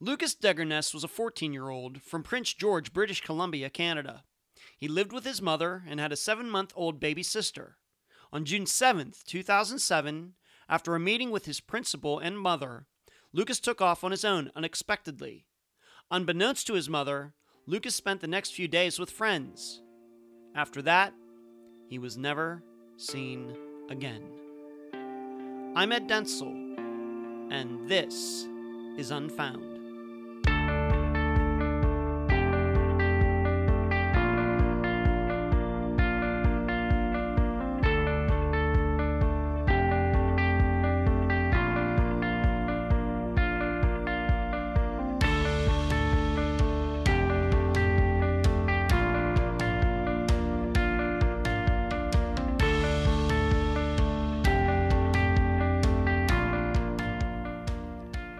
Lucas Degerness was a 14-year-old from Prince George, British Columbia, Canada. He lived with his mother and had a 7-month-old baby sister. On June 7, 2007, after a meeting with his principal and mother, Lucas took off on his own unexpectedly. Unbeknownst to his mother, Lucas spent the next few days with friends. After that, he was never seen again. I'm Ed Densel, and this is Unfound.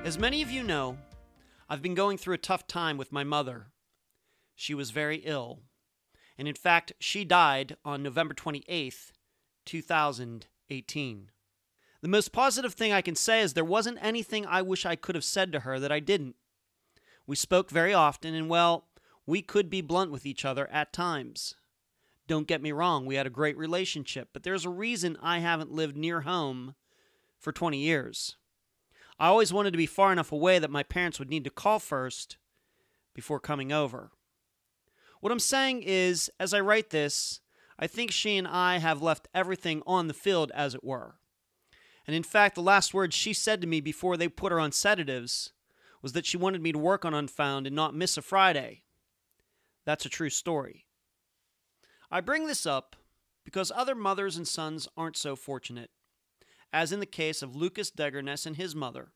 As many of you know, I've been going through a tough time with my mother. She was very ill, and in fact, she died on November 28th, 2018. The most positive thing I can say is there wasn't anything I wish I could have said to her that I didn't. We spoke very often, and well, we could be blunt with each other at times. Don't get me wrong, we had a great relationship, but there's a reason I haven't lived near home for 20 years. I always wanted to be far enough away that my parents would need to call first before coming over. What I'm saying is, as I write this, I think she and I have left everything on the field, as it were. And in fact, the last words she said to me before they put her on sedatives was that she wanted me to work on Unfound and not miss a Friday. That's a true story. I bring this up because other mothers and sons aren't so fortunate, as in the case of Lucas Degerness and his mother.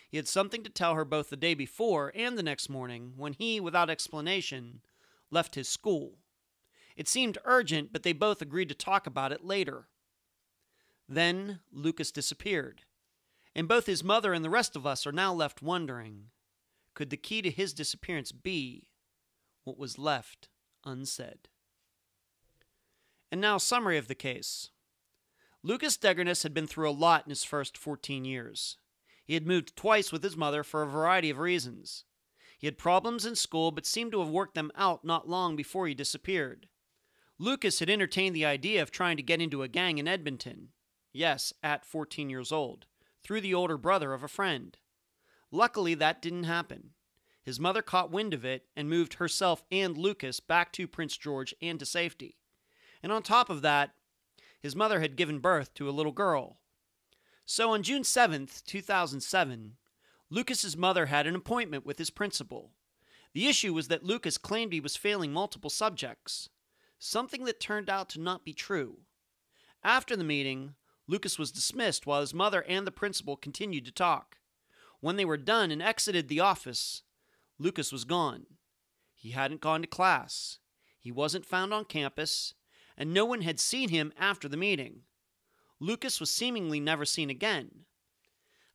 He had something to tell her both the day before and the next morning when he, without explanation, left his school. It seemed urgent, but they both agreed to talk about it later. Then Lucas disappeared, and both his mother and the rest of us are now left wondering, could the key to his disappearance be what was left unsaid? And now a summary of the case. Lucas Degerness had been through a lot in his first 14 years. He had moved twice with his mother for a variety of reasons. He had problems in school but seemed to have worked them out not long before he disappeared. Lucas had entertained the idea of trying to get into a gang in Edmonton. Yes, at 14 years old, through the older brother of a friend. Luckily, that didn't happen. His mother caught wind of it and moved herself and Lucas back to Prince George and to safety. And on top of that, his mother had given birth to a little girl. So on June 7th, 2007, Lucas's mother had an appointment with his principal. The issue was that Lucas claimed he was failing multiple subjects, something that turned out to not be true. After the meeting, Lucas was dismissed while his mother and the principal continued to talk. When they were done and exited the office, Lucas was gone. He hadn't gone to class. He wasn't found on campus, and no one had seen him after the meeting. Lucas was seemingly never seen again.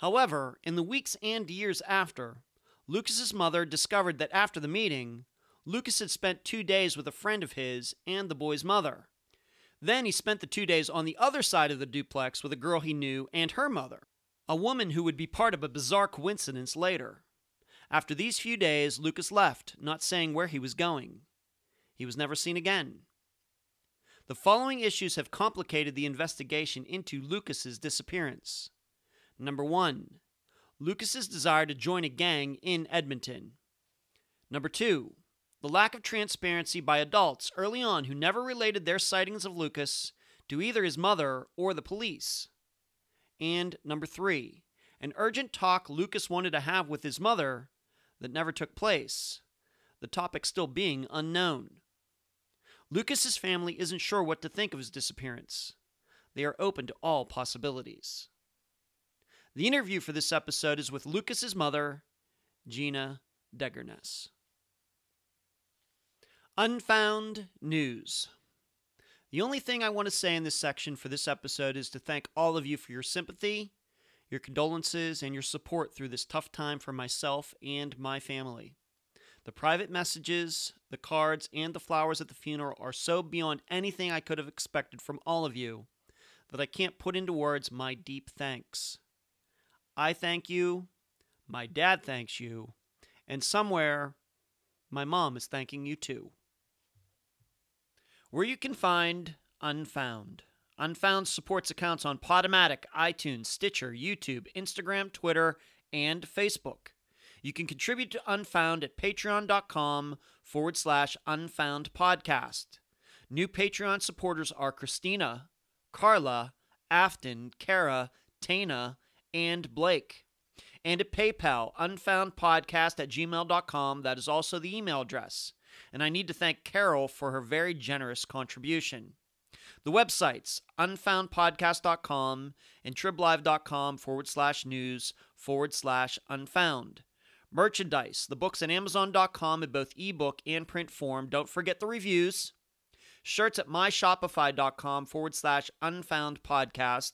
However, in the weeks and years after, Lucas's mother discovered that after the meeting, Lucas had spent 2 days with a friend of his and the boy's mother. Then he spent the 2 days on the other side of the duplex with a girl he knew and her mother, a woman who would be part of a bizarre coincidence later. After these few days, Lucas left, not saying where he was going. He was never seen again. The following issues have complicated the investigation into Lucas's disappearance. Number 1, Lucas's desire to join a gang in Edmonton. Number 2, the lack of transparency by adults early on who never related their sightings of Lucas to either his mother or the police. And number 3, an urgent talk Lucas wanted to have with his mother that never took place, the topic still being unknown. Lucas's family isn't sure what to think of his disappearance. They are open to all possibilities. The interview for this episode is with Lucas's mother, Gina Degerness. Unfound news. The only thing I want to say in this section for this episode is to thank all of you for your sympathy, your condolences, and your support through this tough time for myself and my family. The private messages, the cards, and the flowers at the funeral are so beyond anything I could have expected from all of you that I can't put into words my deep thanks. I thank you, my dad thanks you, And somewhere, my mom is thanking you too. Where you can find Unfound. Unfound supports accounts on Podomatic, iTunes, Stitcher, YouTube, Instagram, Twitter, and Facebook. You can contribute to Unfound at patreon.com/Unfound Podcast. New Patreon supporters are Christina, Carla, Afton, Kara, Tana, and Blake. And at PayPal, unfoundpodcast@gmail.com. That is also the email address. And I need to thank Carol for her very generous contribution. The websites, unfoundpodcast.com and triblive.com/news/unfound. Merchandise, the books at amazon.com in both ebook and print form. Don't forget the reviews. Shirts at myshopify.com/unfoundpodcast.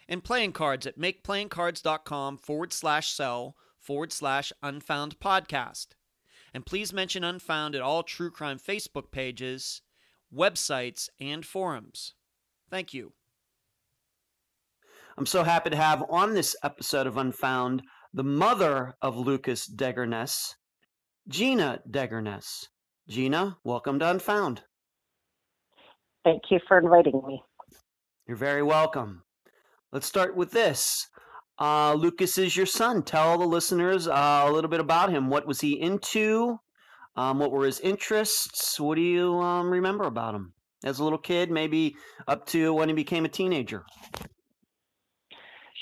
And playing cards at makeplayingcards.com/sell/unfoundpodcast. And please mention Unfound at all true crime Facebook pages, websites, and forums. Thank you. I'm so happy to have on this episode of Unfound the mother of Lucas Degerness, Gina Degerness. Gina, welcome to Unfound. Thank you for inviting me. You're very welcome. Let's start with this. Lucas is your son. Tell the listeners a little bit about him. What was he into? What were his interests? What do you remember about him as a little kid, maybe up to when he became a teenager?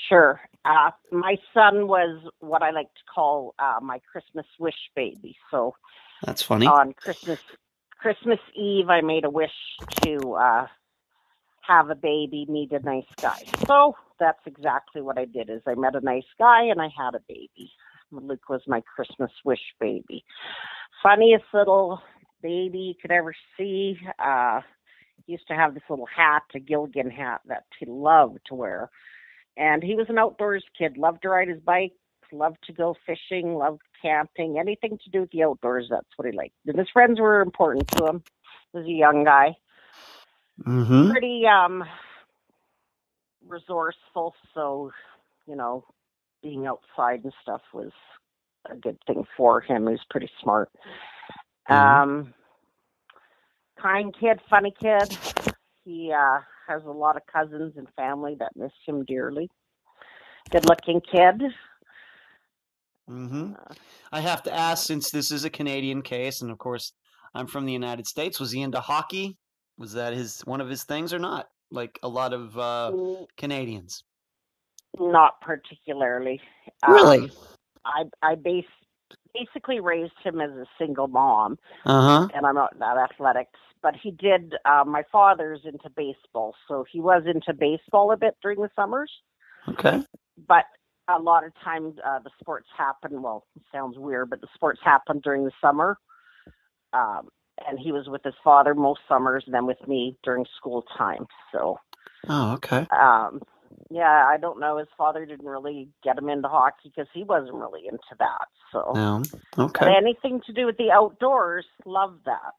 Sure. My son was what I like to call my Christmas wish baby. So That's funny. On Christmas Eve, I made a wish to have a baby, meet a nice guy. So that's exactly what I did. Is I met a nice guy and I had a baby. Luke was my Christmas wish baby. Funniest little baby you could ever see. He used to have this little hat, a Gilligan hat, that he loved to wear. And he was an outdoors kid, loved to ride his bike, loved to go fishing, loved camping, anything to do with the outdoors, that's what he liked. And his friends were important to him. He was a young guy. Mm-hmm. Pretty resourceful, so, being outside and stuff was a good thing for him. He was pretty smart. Mm-hmm. Kind kid, funny kid. He has a lot of cousins and family that miss him dearly. Good-looking kid. Mm-hmm. I have to ask, since this is a Canadian case, and of course I'm from the United States, was he into hockey? Was that one of his things or not? Like a lot of Canadians. Not particularly. Really? I basically raised him as a single mom, and I'm not that athletics. But he did. My father's into baseball, so he was into baseball a bit during the summers. Okay. But a lot of times the sports happen. Well, it sounds weird, but the sports happen during the summer. And he was with his father most summers, and then with me during school time. So. Oh, okay. Yeah, I don't know. His father didn't really get him into hockey because he wasn't really into that. So. No. Okay. But anything to do with the outdoors, loved that.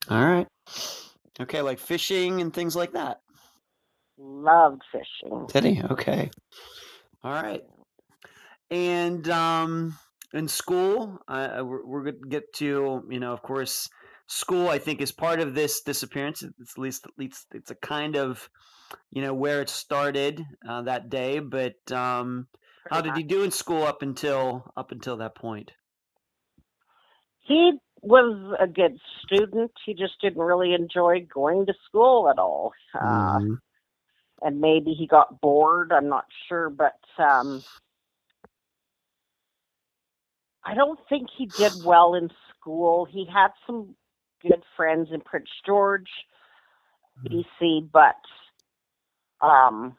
All right. Okay, like fishing and things like that. Loved fishing. Did he? Okay. All right. And in school, we're going to get to, of course, school, I think, is part of this disappearance. It's at least it's a kind of, where it started that day. But how did he do in school up until that point? He was a good student. He just didn't really enjoy going to school at all. And maybe he got bored. I'm not sure, but I don't think he did well in school. He had some good friends in Prince George, BC, but I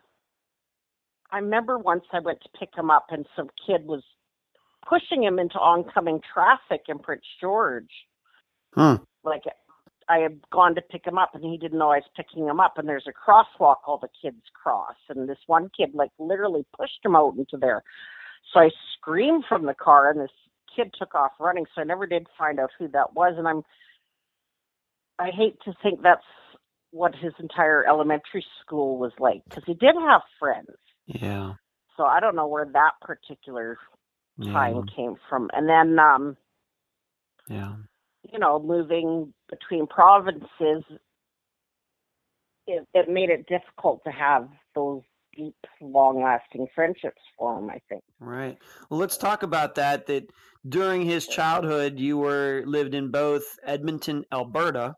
remember once I went to pick him up and some kid was pushing him into oncoming traffic in Prince George. Like I had gone to pick him up and he didn't know I was picking him up, and there's a crosswalk all the kids cross, and this one kid literally pushed him out into there. So I screamed from the car and this kid took off running, so I never did find out who that was. And I hate to think that's what his entire elementary school was like, because he did have friends. Yeah. So I don't know where that particular time came from. And then, Yeah. you know, moving between provinces, it made it difficult to have those deep, long-lasting friendships for him, I think. Right. Well, let's talk about that. That during his childhood, you lived in both Edmonton, Alberta,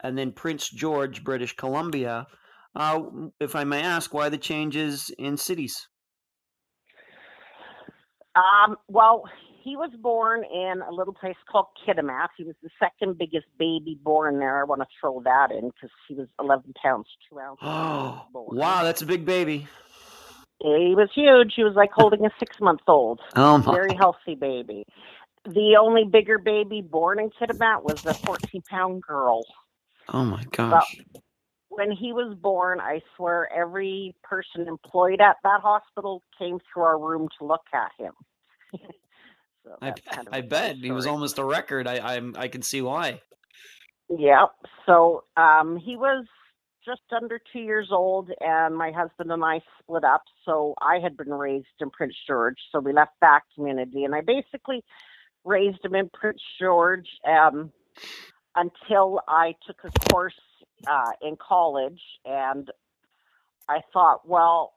and then Prince George, British Columbia. If I may ask, why the changes in cities? Well, he was born in a little place called Kitimat. He was the second biggest baby born there. I want to throw that in because he was 11 pounds, 2 ounces. Oh, wow, that's a big baby. He was huge. He was like holding a 6-month-old. Oh, my. Very healthy baby. The only bigger baby born in Kitimat was a 14-pound girl. Oh, my gosh. But when he was born, I swear every person employed at that hospital came through our room to look at him. So I bet he was almost a record. I can see why. Yeah. So he was just under 2 years old, and my husband and I split up. So I had been raised in Prince George, so we left that community, and I basically raised him in Prince George until I took a course in college, and I thought, well,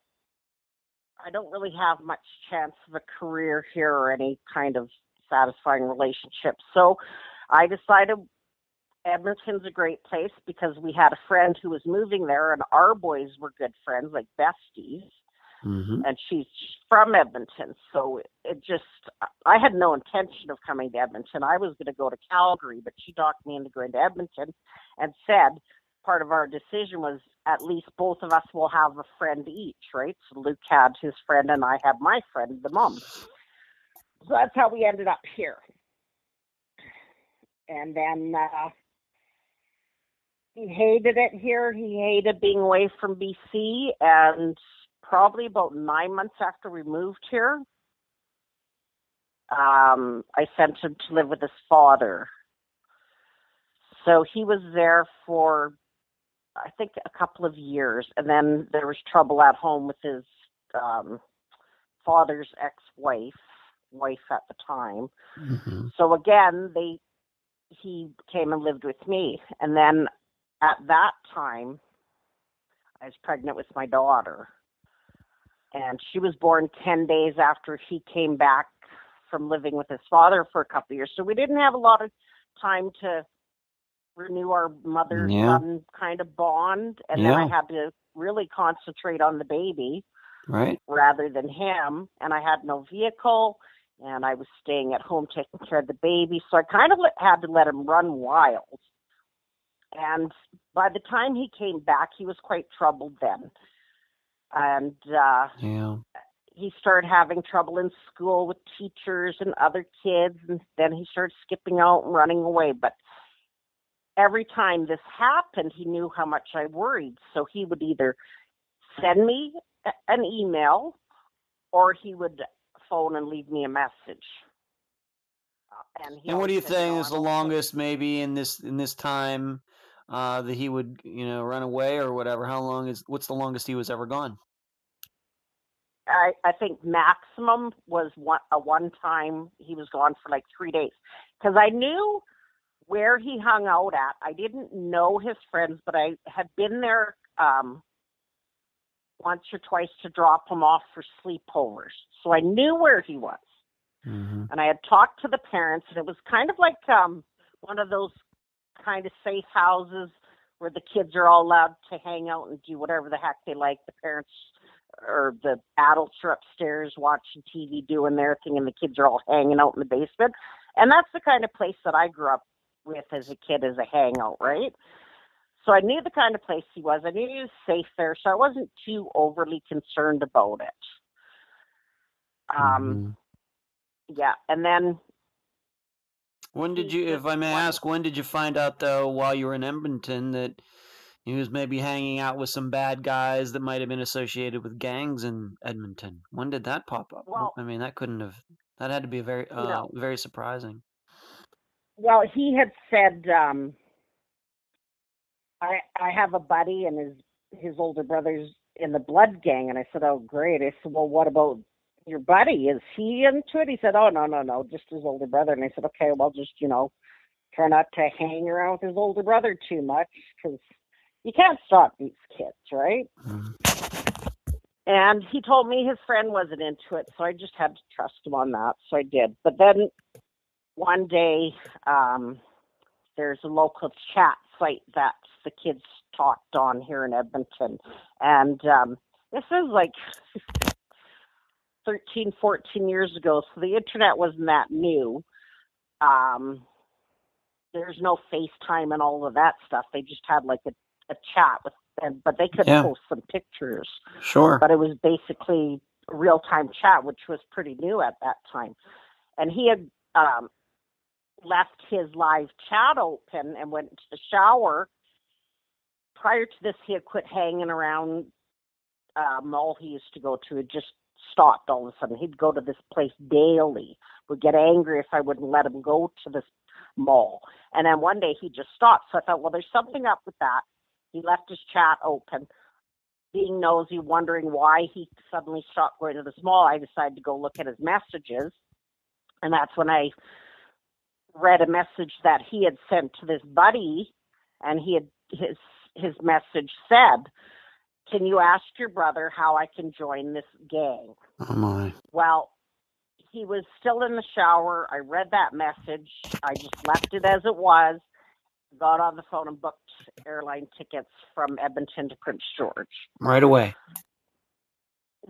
I don't really have much chance of a career here or any kind of satisfying relationship. So I decided Edmonton's a great place because we had a friend who was moving there, and our boys were good friends, like besties. Mm-hmm. And she's from Edmonton. So I had no intention of coming to Edmonton. I was going to go to Calgary, but she talked me into going to Edmonton and said part of our decision was at least both of us will have a friend each, right? So Luke had his friend and I had my friend, the mom. So that's how we ended up here. And then he hated it here. He hated being away from BC, and probably about 9 months after we moved here, I sent him to live with his father. So he was there for, I think, a couple of years, and then there was trouble at home with his father's ex-wife at the time. Mm-hmm. So again, he came and lived with me, and then at that time, I was pregnant with my daughter. And she was born 10 days after he came back from living with his father for a couple of years. So we didn't have a lot of time to renew our mother-son kind of bond. And then I had to really concentrate on the baby rather than him. And I had no vehicle, and I was staying at home taking care of the baby. So I kind of had to let him run wild. And by the time he came back, he was quite troubled then. And he started having trouble in school with teachers and other kids, and then he started skipping out and running away. But every time this happened, he knew how much I worried. So he would either send me an email or he would phone and leave me a message. And what do you think is the longest maybe in this time that he would, run away or whatever? What's the longest he was ever gone? I think maximum was one time he was gone for like 3 days, because I knew where he hung out at. I didn't know his friends, but I had been there once or twice to drop him off for sleepovers. So I knew where he was. Mm-hmm. And I had talked to the parents, and it was kind of like one of those kind of safe houses where the kids are all allowed to hang out and do whatever the heck they like. The parents or the adults are upstairs watching TV, doing their thing, and the kids are all hanging out in the basement. And that's the kind of place that I grew up with as a kid, as a hangout, right? So I knew the kind of place he was. I knew he was safe there, so I wasn't too overly concerned about it. Yeah, and then... When did you, if I may ask, when did you find out, though, while you were in Edmonton, that he was maybe hanging out with some bad guys that might have been associated with gangs in Edmonton? When did that pop up? Well, I mean, that had to be very, very surprising. Well, he had said, I have a buddy and his older brother's in the blood gang. And I said, oh, great. I said, well, what about your buddy, is he into it? He said, oh, no, just his older brother. And I said, okay, well, just, try not to hang around with his older brother too much, because you can't stop these kids, right? And he told me his friend wasn't into it, so I just had to trust him on that, so I did. But then one day, there's a local chat site that the kids talked on here in Edmonton, and this is like 13, 14 years ago, so the internet wasn't that new. There's no FaceTime and all of that stuff. They just had like a chat with them, but they could post some pictures. Sure. But it was basically a real-time chat, which was pretty new at that time. And he had left his live chat open and went into the shower. Prior to this, he had quit hanging around mall he used to go to. It just stopped all of a sudden. He'd go to this place daily, would get angry if I wouldn't let him go to this mall. And then one day he just stopped. So I thought, well, there's something up with that. He left his chat open. Being nosy, wondering why he suddenly stopped going to this mall, I decided to go look at his messages. And that's when I read a message that he had sent to this buddy, and his message said, can you ask your brother how I can join this gang? Oh, my. Well, he was still in the shower. I read that message. I just left it as it was, got on the phone and booked airline tickets from Edmonton to Prince George. Right away.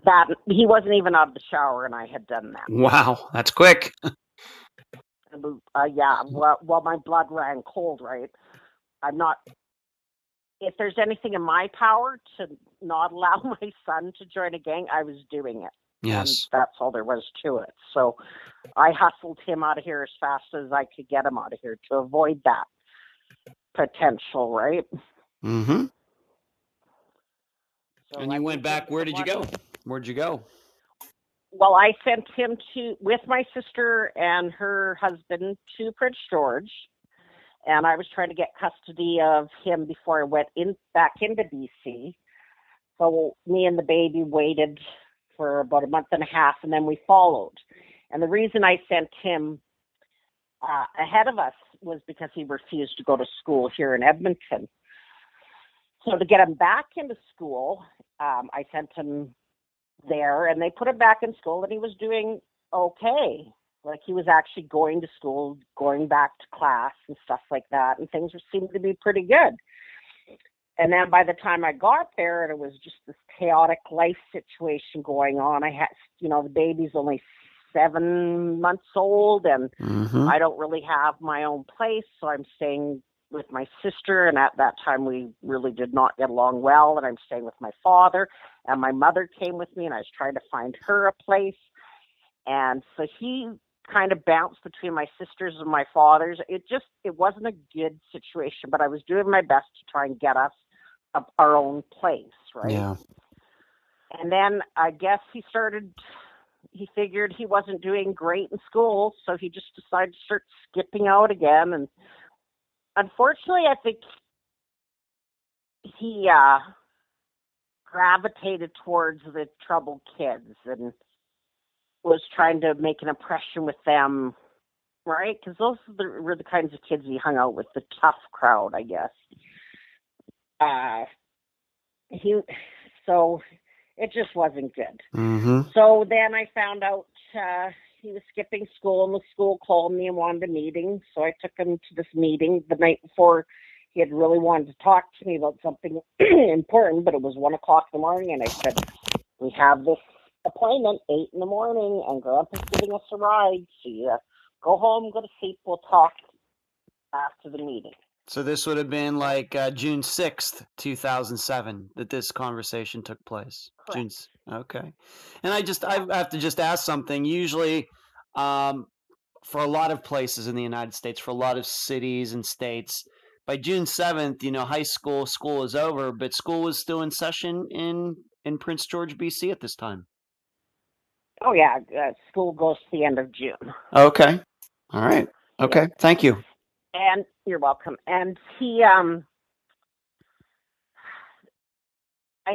That he wasn't even out of the shower, and I had done that. Wow, that's quick. Yeah, well, my blood ran cold, right? If there's anything in my power to not allow my son to join a gang, I was doing it. Yes. And that's all there was to it. So I hustled him out of here as fast as I could get him out of here to avoid that potential, right? Mm-hmm. So and you went back. Where did you go? Where'd you go? Well, I sent him with my sister and her husband to Prince George, and I was trying to get custody of him before I went back into BC. So me and the baby waited for about a month and a half, and then we followed. And the reason I sent him ahead of us was because he refused to go to school here in Edmonton. So to get him back into school, I sent him there, and they put him back in school, and he was doing okay. Like, he was actually going to school, going back to class and stuff like that, and things seemed to be pretty good. And then by the time I got there, and it was just this chaotic life situation going on. I had, the baby's only 7 months old, and I don't really have my own place, so I'm staying with my sister, and at that time we really did not get along well, and I'm staying with my father, and my mother came with me, and I was trying to find her a place. And so he kind of bounced between my sisters and my father's. It wasn't a good situation, but I was doing my best to try and get us our own place, right? Yeah. And then I guess he figured he wasn't doing great in school, so he just decided to start skipping out again. And unfortunately, I think he gravitated towards the troubled kids and was trying to make an impression with them, right? Because those were the kinds of kids he hung out with, the tough crowd, I guess. So it just wasn't good. So then I found out he was skipping school, and the school called me and wanted a meeting. So I took him to this meeting the night before. He had really wanted to talk to me about something important, but it was 1:00 in the morning, and I said, we have this appointment 8 in the morning, and Grandpa's giving us a ride. So you go home, go to sleep. We'll talk after the meeting. So this would have been like June 6th, 2007, that this conversation took place. Correct. Okay. And I have to just ask something. Usually, for a lot of places in the United States, for a lot of cities and states, by June 7th, school is over, but school was still in session in Prince George, BC at this time. Oh, yeah. School goes to the end of June. Okay. All right. Okay. Yeah. Thank you. And you're welcome. And he, I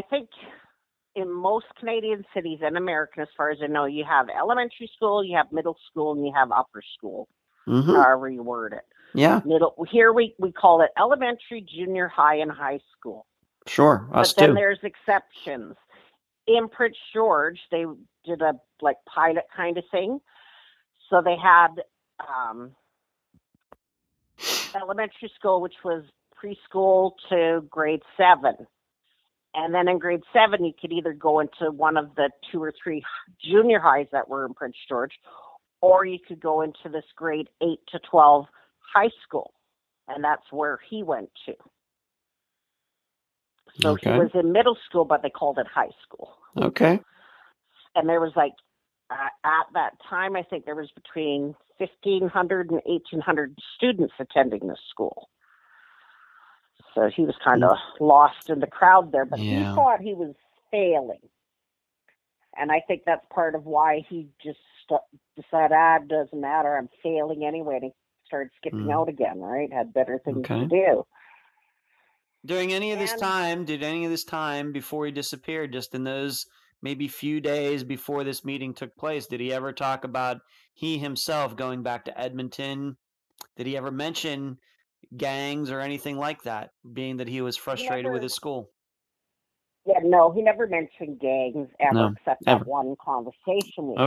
think in most Canadian cities and America, as far as I know, you have elementary school, you have middle school, and you have upper school, however you word it. Yeah. Here we call it elementary, junior high, and high school. Sure. But then there's exceptions. In Prince George, they did a pilot kind of thing. So they had elementary school, which was preschool to grade 7. And then in grade 7, you could either go into one of the 2 or 3 junior highs that were in Prince George, or you could go into this grade 8 to 12 high school. And that's where he went to. So he was in middle school, but they called it high school. Okay. And there was at that time, I think there was between 1,500 and 1,800 students attending this school. So he was kind of lost in the crowd there, but he thought he was failing. And I think that's part of why he just decided, it doesn't matter, I'm failing anyway. And he started skipping out again, right? Had better things to do. During any of this time, before he disappeared, just in those maybe few days before this meeting took place, did he ever talk about he himself going back to Edmonton? Did he ever mention gangs or anything like that, being that he was frustrated with his school? Yeah, no, he never mentioned gangs ever, except that one conversation we had.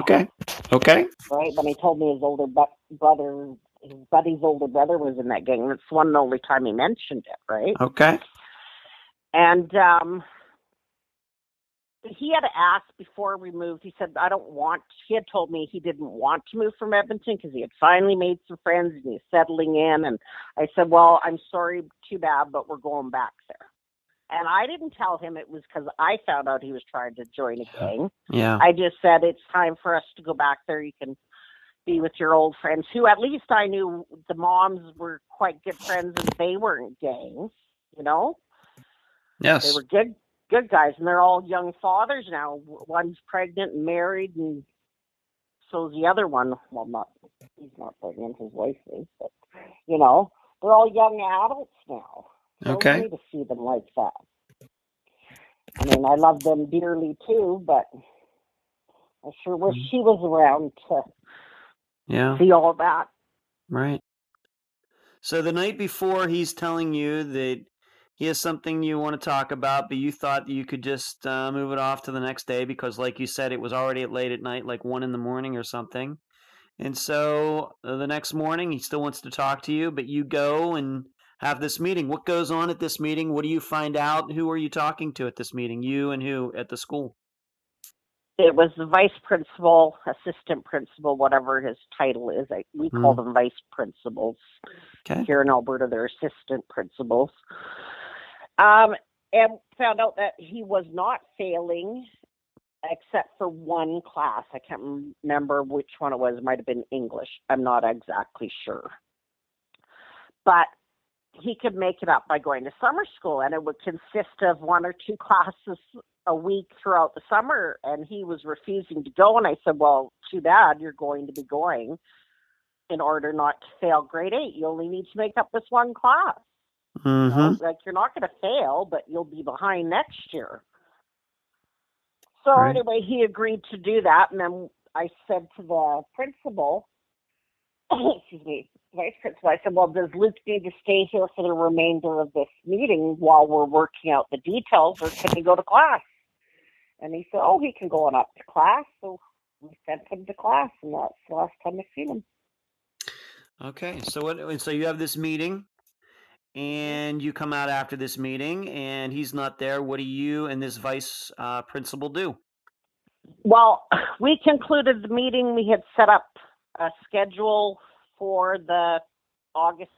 Okay. Right, when he told me his older brother, his buddy's older brother was in that gang. That's one and only time he mentioned it, right? Okay. And he had asked before we moved, he said, he had told me he didn't want to move from Edmonton because he had finally made some friends and he was settling in. And I said, well, I'm sorry, too bad, but we're going back there. And I didn't tell him it was because I found out he was trying to join a gang. Yeah. I just said, it's time for us to go back there. You can be with your old friends, who at least I knew the moms were quite good friends and they weren't gangs, you know? Yes. They were good guys, and they're all young fathers now. One's pregnant and married, and so's the other one. Well, he's not pregnant, his wife is, but, you know, they're all young adults now. So it's funny to see them like that. I mean, I love them dearly too, but I sure wish she was around to see all that. Right. So the night before, he's telling you that he has something you want to talk about, but you thought that you could just move it off to the next day because, like you said, it was already late at night, like 1 a.m. or something. And so the next morning, he still wants to talk to you, but you go and have this meeting. What goes on at this meeting? What do you find out? Who are you talking to at this meeting? You and who at the school? It was the vice principal, assistant principal, whatever his title is. We call them vice principals. Okay. Here in Alberta, they're assistant principals. And found out that he was not failing except for one class. I can't remember which one it was. It might have been English. I'm not exactly sure. But he could make it up by going to summer school, and it would consist of 1 or 2 classes a week throughout the summer, and he was refusing to go. And I said, well, too bad, you're going to be going in order not to fail grade 8. You only need to make up this one class. You know, you're not going to fail, but you'll be behind next year. So anyway, he agreed to do that, and then I said to the principal, excuse me, vice principal, I said, well, does Luke need to stay here for the remainder of this meeting while we're working out the details, or can he go to class? And he said, oh, he can go on up to class. So we sent him to class, and that's the last time I've seen him. Okay, so you have this meeting, and you come out after this meeting, and he's not there. What do you and this vice principal do? Well, we concluded the meeting. We had set up a schedule for the August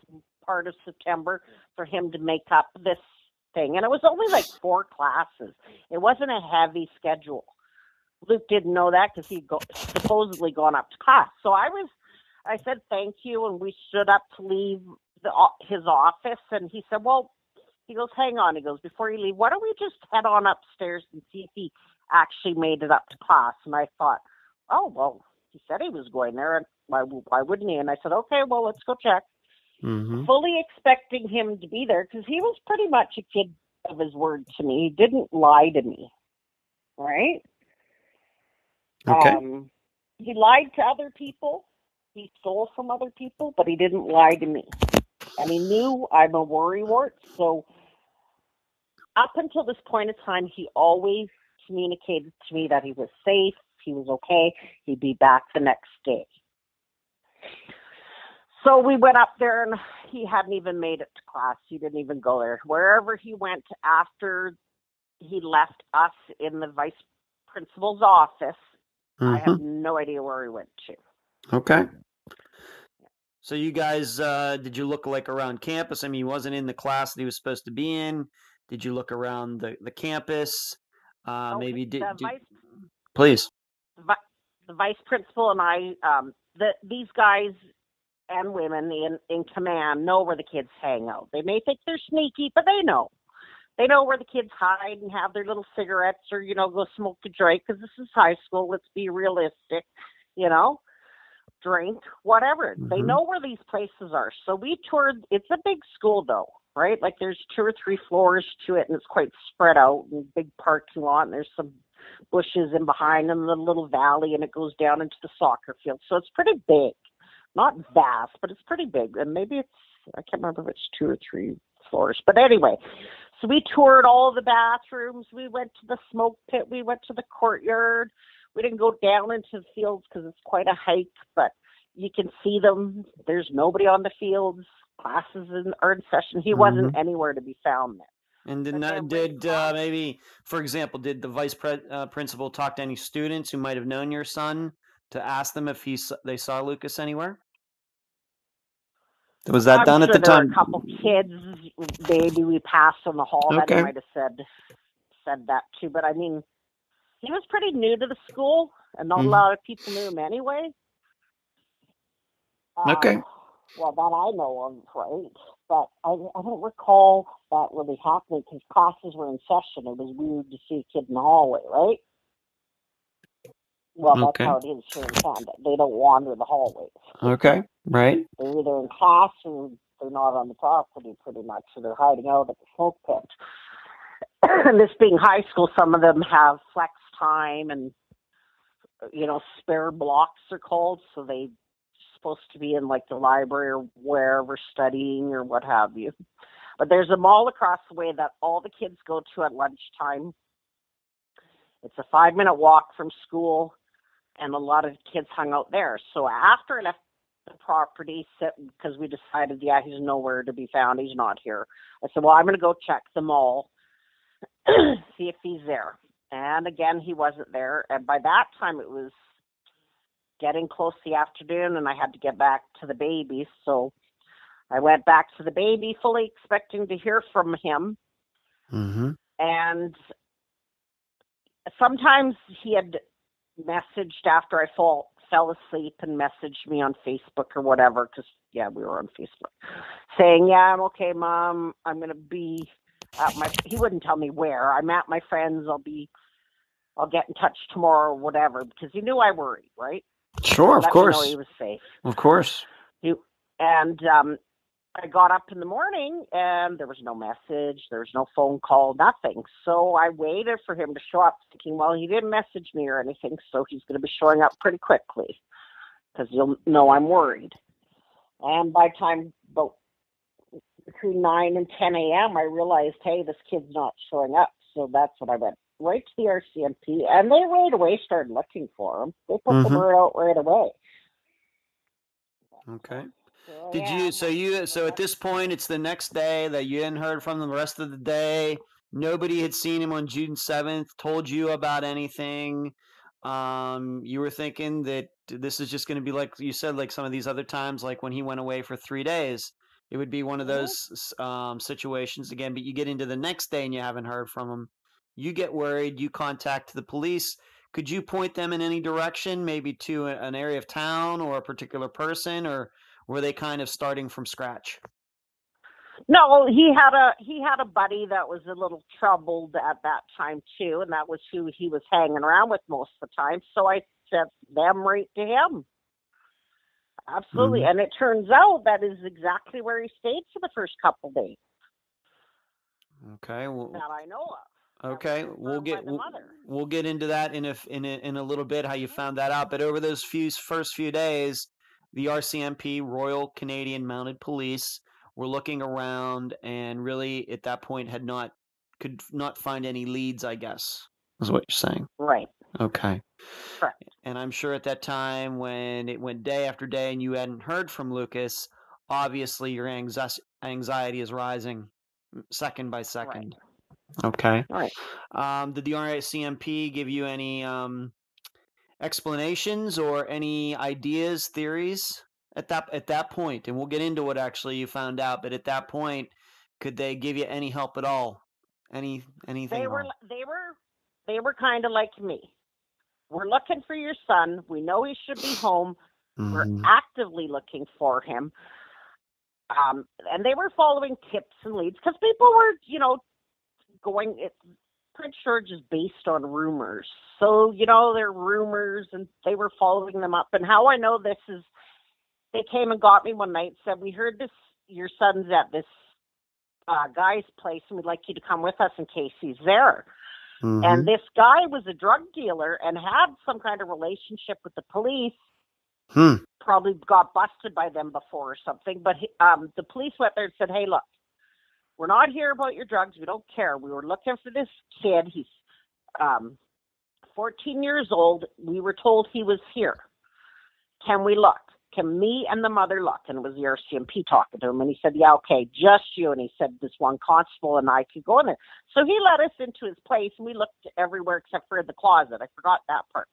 part of September for him to make up this thing. And it was only like 4 classes. It wasn't a heavy schedule. Luke didn't know that because he'd supposedly gone up to class. So I said, thank you. And we stood up to leave his office. And he said, well, he goes, hang on. He goes, before you leave, why don't we just head on upstairs and see if he actually made it up to class? And I thought, oh, well, he said he was going there, and why wouldn't he? And I said, okay, well, let's go check. Fully expecting him to be there, because he was pretty much a kid of his word to me. He didn't lie to me. right? Okay. He lied to other people. He stole from other people, but he didn't lie to me. And he knew I'm a worrywart. So up until this point in time, he always communicated to me that he was safe, he was okay, he'd be back the next day. So we went up there, and he hadn't even made it to class. He didn't even go there. Wherever he went after he left us in the vice principal's office, I have no idea where he went to. Okay. So you guys, did you look like around campus? I mean, he wasn't in the class that he was supposed to be in. Did you look around the campus? Maybe please. The vice principal and I, these guys and women in command know where the kids hang out. They may think they're sneaky, but they know. They know where the kids hide and have their little cigarettes or, go smoke a joint, because this is high school. Let's be realistic, drink, whatever. They know where these places are. So we toured. It's a big school, though, right? Like there's 2 or 3 floors to it, and it's quite spread out, and big parking lot, and there's some bushes in behind and the little valley, and it goes down into the soccer field. So it's pretty big. Not vast, but it's pretty big. And maybe I can't remember if it's 2 or 3 floors. But anyway, so we toured all the bathrooms. We went to the smoke pit. We went to the courtyard. We didn't go down into the fields because it's quite a hike, but you can see them. There's nobody on the fields. Classes are in session. He wasn't anywhere to be found there. And maybe, for example, did the vice principal talk to any students who might have known your son to ask them if they saw Lucas anywhere? Was that done at the time? There were a couple kids, maybe we passed on the hall that he might have said that too. But I mean, he was pretty new to the school, and not a lot of people knew him anyway. Okay. Well, that I know of, right? But I don't recall that really happening because classes were in session. It was weird to see a kid in the hallway, right? Well, that's how it is here in Canada. They don't wander the hallways. Okay, right. They're either in class or they're not on the property pretty much, so they're hiding out at the smoke pit. And this being high school, some of them have flex time and, spare blocks are called, so they're supposed to be in like the library or wherever studying or what have you. But there's a mall across the way that all the kids go to at lunchtime. It's a 5-minute walk from school, and a lot of kids hung out there. So after I left the property, because we decided, he's nowhere to be found. He's not here. I said, well, I'm going to go check the mall, see if he's there. And again, he wasn't there. And by that time, it was getting close to the afternoon, and I had to get back to the baby. So I went back to the baby, fully expecting to hear from him. And sometimes he had messaged after I fell asleep and messaged me on Facebook or whatever, because, we were on Facebook, saying, I'm okay, Mom. I'm going to be at he wouldn't tell me where. I'm at my friend's. I'll get in touch tomorrow or whatever, because he knew I worried, right? Sure, of course. Let me know he was safe. Of course. I got up in the morning, and there was no message, there was no phone call, nothing. So I waited for him to show up, thinking, well, he didn't message me or anything, so he's going to be showing up pretty quickly, because you'll know I'm worried. And by the time about between 9 and 10 a.m., I realized, hey, this kid's not showing up. So that's when I went right to the RCMP, and they right away started looking for him. They put the word out right away. Okay. So at this point, it's the next day that you hadn't heard from them the rest of the day. Nobody had seen him on June 7th, told you about anything. You were thinking that this is just going to be like you said, like some of these other times, like when he went away for 3 days. It would be one of those situations again, but you get into the next day and you haven't heard from him. You get worried. You contact the police. Could you point them in any direction, maybe to an area of town or a particular person, or were they kind of starting from scratch? No, he had a buddy that was a little troubled at that time too, and that was who he was hanging around with most of the time. So I sent them right to him. Absolutely. And it turns out that is exactly where he stayed for the first couple of days. Okay. Well, that I know of. Okay, we'll get into that in a little bit, how you found that out. But over those first few days, the RCMP, Royal Canadian Mounted Police, were looking around and really at that point could not find any leads, I guess, is what you're saying. Right. Okay. Correct. And I'm sure at that time when it went day after day and you hadn't heard from Lucas, obviously your anxiety is rising second by second. Right. Okay. Right. Did the RCMP give you any explanations or any ideas, theories at that point? And we'll get into what actually you found out. But at that point, could they give you any help at all? Anything? They were kind of like me. We're looking for your son. We know he should be home. Mm-hmm. We're actively looking for him. And they were following tips and leads because people were, going. Prince George is based on rumors. So, they're rumors and they were following them up. And how I know this is, they came and got me one night and said, we heard your son's at this guy's place and we'd like you to come with us in case he's there. Mm-hmm. And this guy was a drug dealer and had some kind of relationship with the police. Probably got busted by them before or something. But the police went there and said, hey, look, we're not here about your drugs. We don't care. We were looking for this kid. He's 14 years old. We were told he was here. Can we look? Can me and the mother look? And it was the RCMP talking to him. And he said, yeah, okay, just you. And he said, this one constable and I could go in there. So he let us into his place. And we looked everywhere except for the closet. I forgot that part.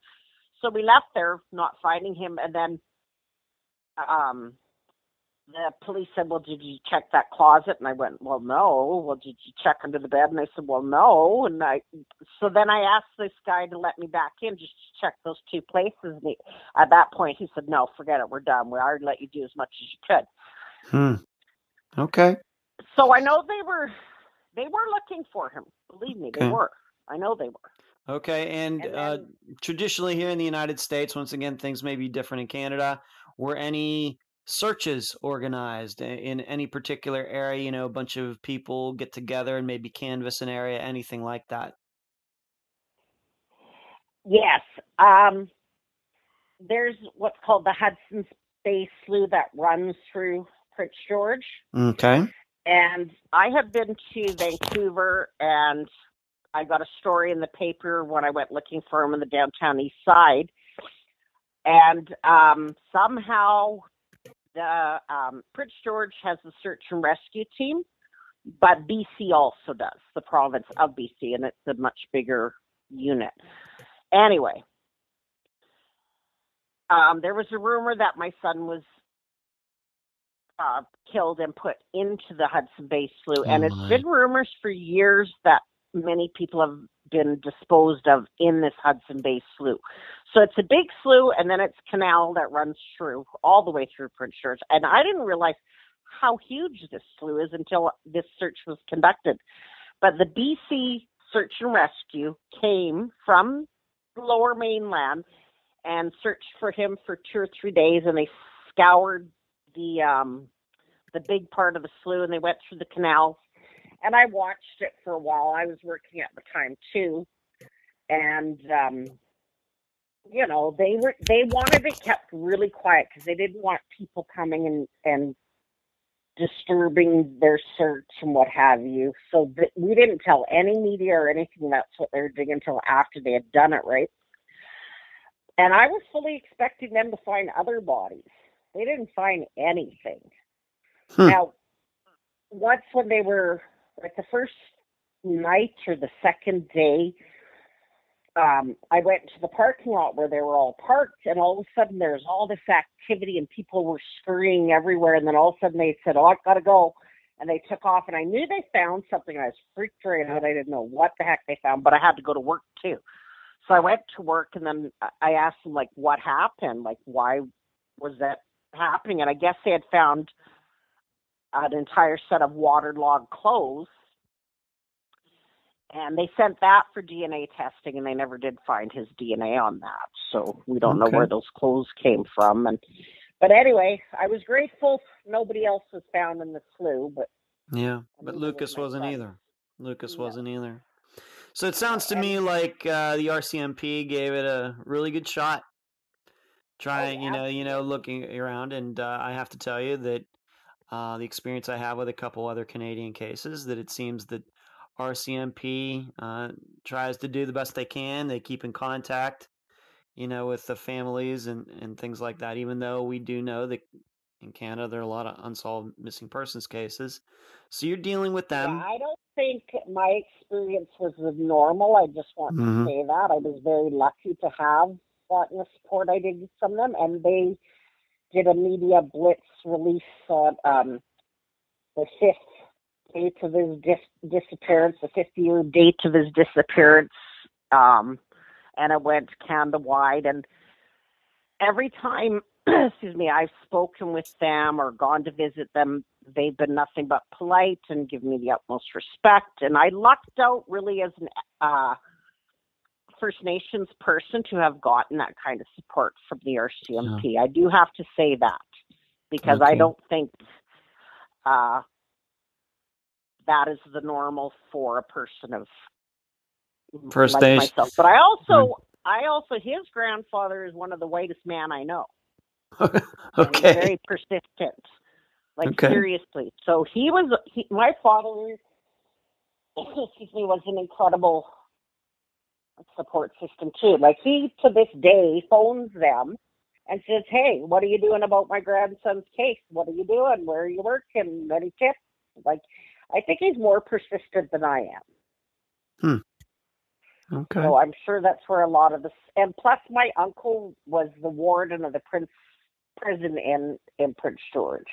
So we left there, not finding him. And then the police said, well, did you check that closet? And I went, well, no. Well, did you check under the bed? And they said, well, no. And so then I asked this guy to let me back in just to check those two places. And at that point, he said, no, forget it. We're done. We already let you do as much as you could. Okay. So I know they were looking for him. Believe me, they were. I know they were. Okay. And then, traditionally here in the United States, once again, things may be different in Canada, were any searches organized in any particular area, a bunch of people get together and maybe canvass an area, anything like that? Yes. There's what's called the Hudson's Bay Slough that runs through Prince George. Okay. And I have been to Vancouver, and I got a story in the paper when I went looking for him in the downtown east side. And somehow the Prince George has the search and rescue team, but BC also does, the province of BC, and it's a much bigger unit. Anyway, there was a rumor that my son was killed and put into the Hudson Bay Slough, and it's been rumors for years that many people have been disposed of in this Hudson Bay Slough. So it's a big slough, and then it's canal that runs through all the way through Prince George. And I didn't realize how huge this slough is until this search was conducted. But the BC Search and Rescue came from the Lower Mainland and searched for him for 2 or 3 days, and they scoured the big part of the slough, and they went through the canals. And I watched it for a while. I was working at the time too, and they wanted it kept really quiet because they didn't want people coming and disturbing their search and what have you. So we didn't tell any media or anything that's what they were doing until after they had done it, right? And I was fully expecting them to find other bodies. They didn't find anything. Now, once when they were like the first night or the second day, I went to the parking lot where they were all parked, and all of a sudden there's all this activity and people were scurrying everywhere, and then all of a sudden they said, oh, I gotta go, and they took off, and I knew they found something, and I was freaked right out. I didn't know what the heck they found, but I had to go to work too. So I went to work, and then I asked them, like, what happened? Like, why was that happening? And I guess they had found an entire set of waterlogged clothes, and they sent that for DNA testing, and they never did find his DNA on that. So we don't know where those clothes came from. But anyway, I was grateful nobody else was found in the slough. But yeah, but Lucas wasn't either. Lucas wasn't either. So it sounds to me And like the RCMP gave it a really good shot. oh, Trying, absolutely. looking around, and I have to tell you that the experience I have with a couple other Canadian cases, that it seems that RCMP tries to do the best they can. They keep in contact, with the families and things like that. Even though we do know that in Canada there are a lot of unsolved missing persons cases, so you're dealing with Yeah, them. I don't think my experience was normal. I just want to Hmm. say that I was very lucky to have gotten the support I did from them, and they did a media blitz release on the fifth date of his disappearance, the 50-year date of his disappearance, um, and it went Canada wide. And every time, excuse me, I've spoken with them or gone to visit them, they've been nothing but polite and give me the utmost respect. And I lucked out really as an First Nations person to have gotten that kind of support from the Yeah. RCMP. I do have to say that because I Okay. don't think uh, that is the normal for a person of First like Nation. myself. But I also, his grandfather is one of the whitest man I know, and he's Okay. very persistent. Like Okay. seriously. So my father, excuse me, was an incredible support system too. Like he to this day phones them and says, "Hey, what are you doing about my grandson's case? What are you doing? Where are you working? Any tips?" Like, I think he's more persistent than I am. Hmm. Okay. So I'm sure that's where a lot of this. And plus, my uncle was the warden of the prison in Prince George.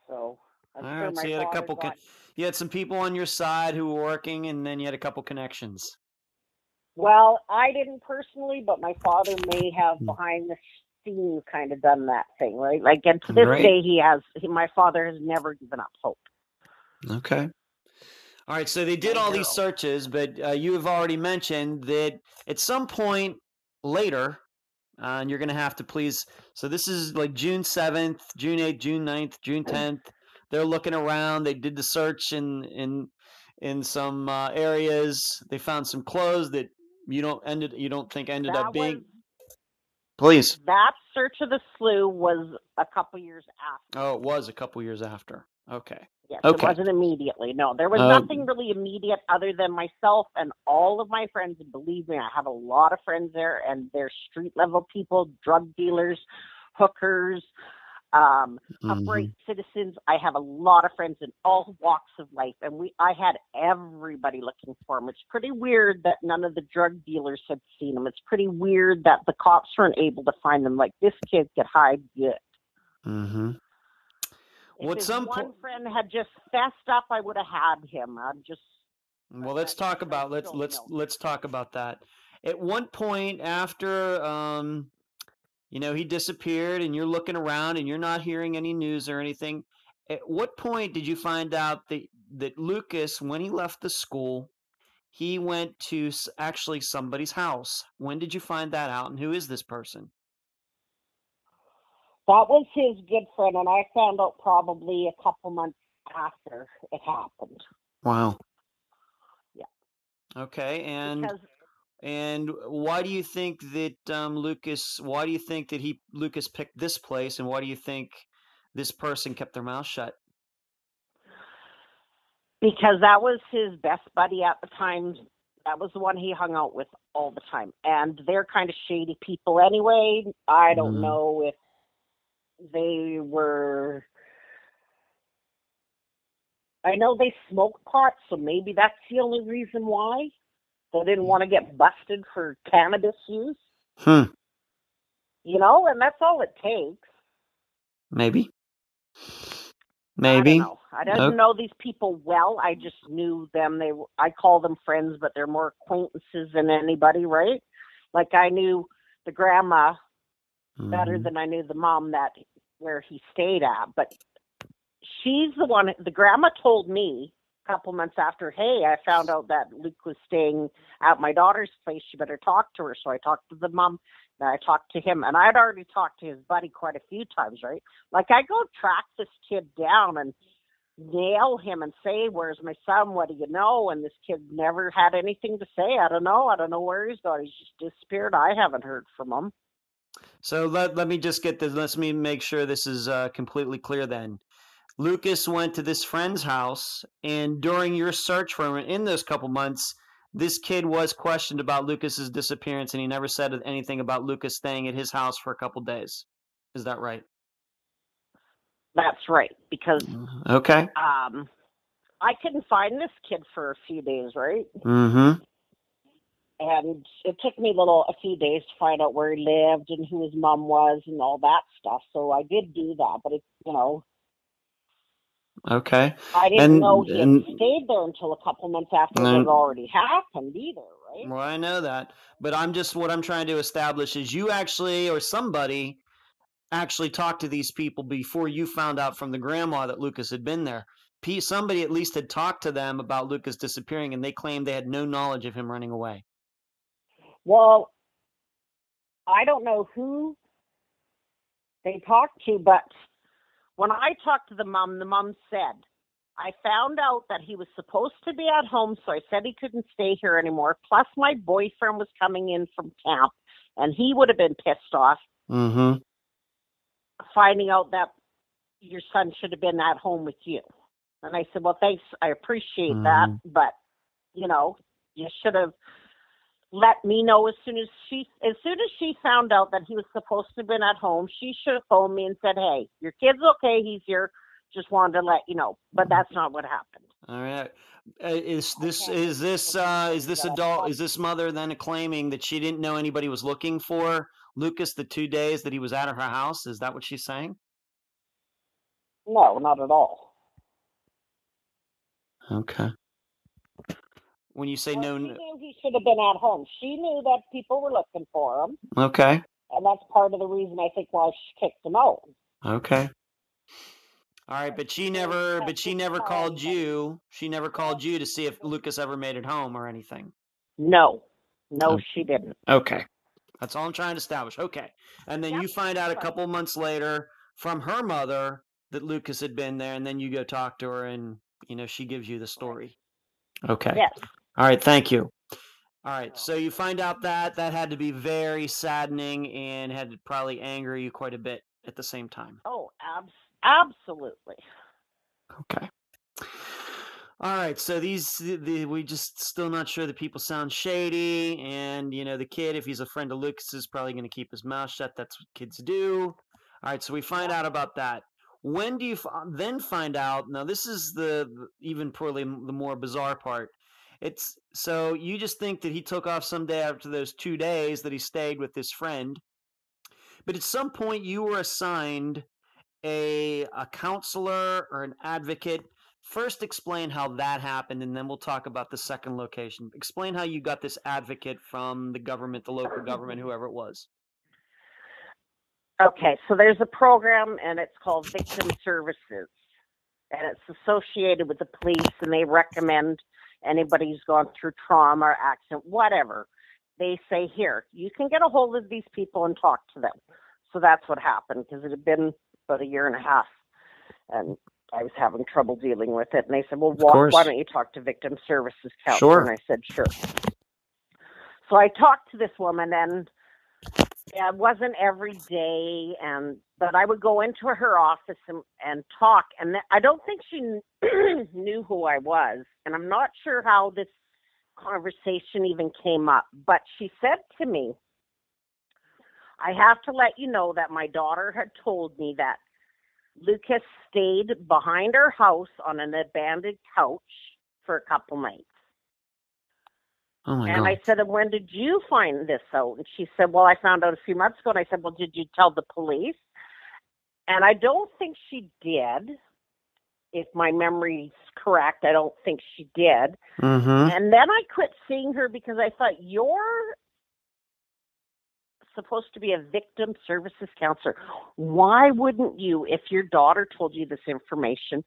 So I'm All sure right. So my you had a father couple. got. You had some people on your side who were working, and then you had a couple connections. Well, I didn't personally, but my father may have Hmm. behind the scenes kind of done that thing, right? Like, and to this Great. day, my father has never given up hope. Okay. All right. So they did My all these hero. searches, but you have already mentioned that at some point later, and you're going to have to please. So this is like June 7th, June 8th, June 9th, June 10th. They're looking around. They did the search in some areas. They found some clothes that you don't think ended up That was being. Please. that search of the slough was a couple years after. Oh, it was a couple years after. Okay. Yes, it Okay. wasn't immediately. No, there was Uh, nothing really immediate other than myself and all of my friends. And believe me, I have a lot of friends there, and they're street level people, drug dealers, hookers, upright mhm. citizens. I have a lot of friends in all walks of life, and I had everybody looking for him. It's pretty weird that none of the drug dealers had seen him. It's pretty weird that the cops weren't able to find them. Like, this kid could hide good. Mhm. If Well, at his some point. one friend had just fessed up, I would have had him. But Well, let's that talk friend about let's still let's no. let's talk about that. At one point after he disappeared and you're looking around and you're not hearing any news or anything. At what point did you find out that Lucas, when he left the school, he went to actually somebody's house? When did you find that out, and who is this person? That was his good friend, and I found out probably a couple months after it happened. Wow. Yeah, Okay, because and why do you think that Lucas? Why do you think that Lucas picked this place, and why do you think this person kept their mouth shut? that was his best buddy at the time. That was the one he hung out with all the time, and they're kind of shady people anyway. I don't Mm, know if they were. I know they smoke pot, so maybe that's the only reason why they didn't want to get busted for cannabis use. hmm. And that's all it takes. Maybe. I don't Maybe. know. I didn't Okay. know these people well. I just knew them. I call them friends, but they're more acquaintances than anybody, right? Like I knew the grandma better Hmm. than I knew the mom where he stayed at. But she's the one. The grandma told me a couple months after, "Hey, I found out that Luke was staying at my daughter's place. You better talk to her." So I talked to the mom. Then I talked to him, and I'd already talked to his buddy quite a few times, right? Like I go track this kid down, and nail him and say, "Where's my son? What do you know?" And this kid never had anything to say. I don't know where he's gone. He's just disappeared. I haven't heard from him. So let me just get this. Let me make sure this is completely clear then. Lucas went to this friend's house, and during your search for him in those couple months, this kid was questioned about Lucas's disappearance, and he never said anything about Lucas staying at his house for a couple days. Is that right? That's right, because Okay. I couldn't find this kid for a few days, right? Mm-hmm. And it took me a few days to find out where he lived and who his mom was and all that stuff. So I did do that, but Okay. I didn't know he had stayed there until a couple months after it had already happened either, right? Well, I know that, but what I'm trying to establish is you actually, or somebody actually talked to these people before you found out from the grandma that Lucas had been there. Somebody at least had talked to them about Lucas disappearing, and they claimed they had no knowledge of him running away. Well, I don't know who they talked to, but when I talked to the mom said, "I found out that he was supposed to be at home, so I said he couldn't stay here anymore. Plus, my boyfriend was coming in from camp, and he would have been pissed off finding out that your son should have been at home with you." And I said, "Well, thanks. I appreciate that, but, you should have let me know as soon as she found out that he was supposed to have been at home. She should have phoned me and said, 'Hey, your kid's okay. He's here. Just wanted to let you know.'" But that's not what happened. All right. Is this mother then claiming that she didn't know anybody was looking for Lucas the 2 days that he was at her house? Is that what she's saying? No, not at all. Okay. When you say she knew he should have been at home. She knew that people were looking for him. Okay. And that's part of the reason I think why she kicked him out. Okay. All right, but she never called you. She never called you to see if Lucas ever made it home or anything. No, she didn't. Okay. That's all I'm trying to establish. Okay. And then you find out a couple months later from her mother that Lucas had been there, and then you go talk to her, and she gives you the story. Okay. Yes. All right. Thank you. All right. So you find out that had to be very saddening and had to probably anger you quite a bit at the same time. Oh, absolutely. Okay. All right, so we just still not sure that people sound shady, and the kid, if he's a friend of Lucas, is probably going to keep his mouth shut. That's what kids do. All right, so we find out about that. When do you then find out? Now, this is the more bizarre part. So you just think that he took off someday after those 2 days that he stayed with this friend, but at some point you were assigned a counselor or an advocate. First, explain how that happened, and then we'll talk about the second location. Explain how you got this advocate from the government, the local government, whoever it was. Okay, so there's a program, and it's called Victim Services, and it's associated with the police, and they recommend anybody who's gone through trauma or accident, whatever. They say, here, you can get a hold of these people and talk to them. So that's what happened, because it had been about a year and a half, and I was having trouble dealing with it. And they said, well, why don't you talk to Victim Services Counselor? Sure. And I said, sure. So I talked to this woman, and it wasn't every day, but I would go into her office and talk. And I don't think she knew who I was. And I'm not sure how this conversation even came up. But she said to me, I have to let you know that my daughter had told me that Lucas stayed behind our house on an abandoned couch for a couple nights. Oh my God. I said, and when did you find this out? And she said, well, I found out a few months ago. And I said, well, did you tell the police? And I don't think she did. If my memory's correct, I don't think she did. Mm-hmm. And then I quit seeing her because I thought, you're supposed to be a victim services counselor. Why wouldn't you, if your daughter told you this information,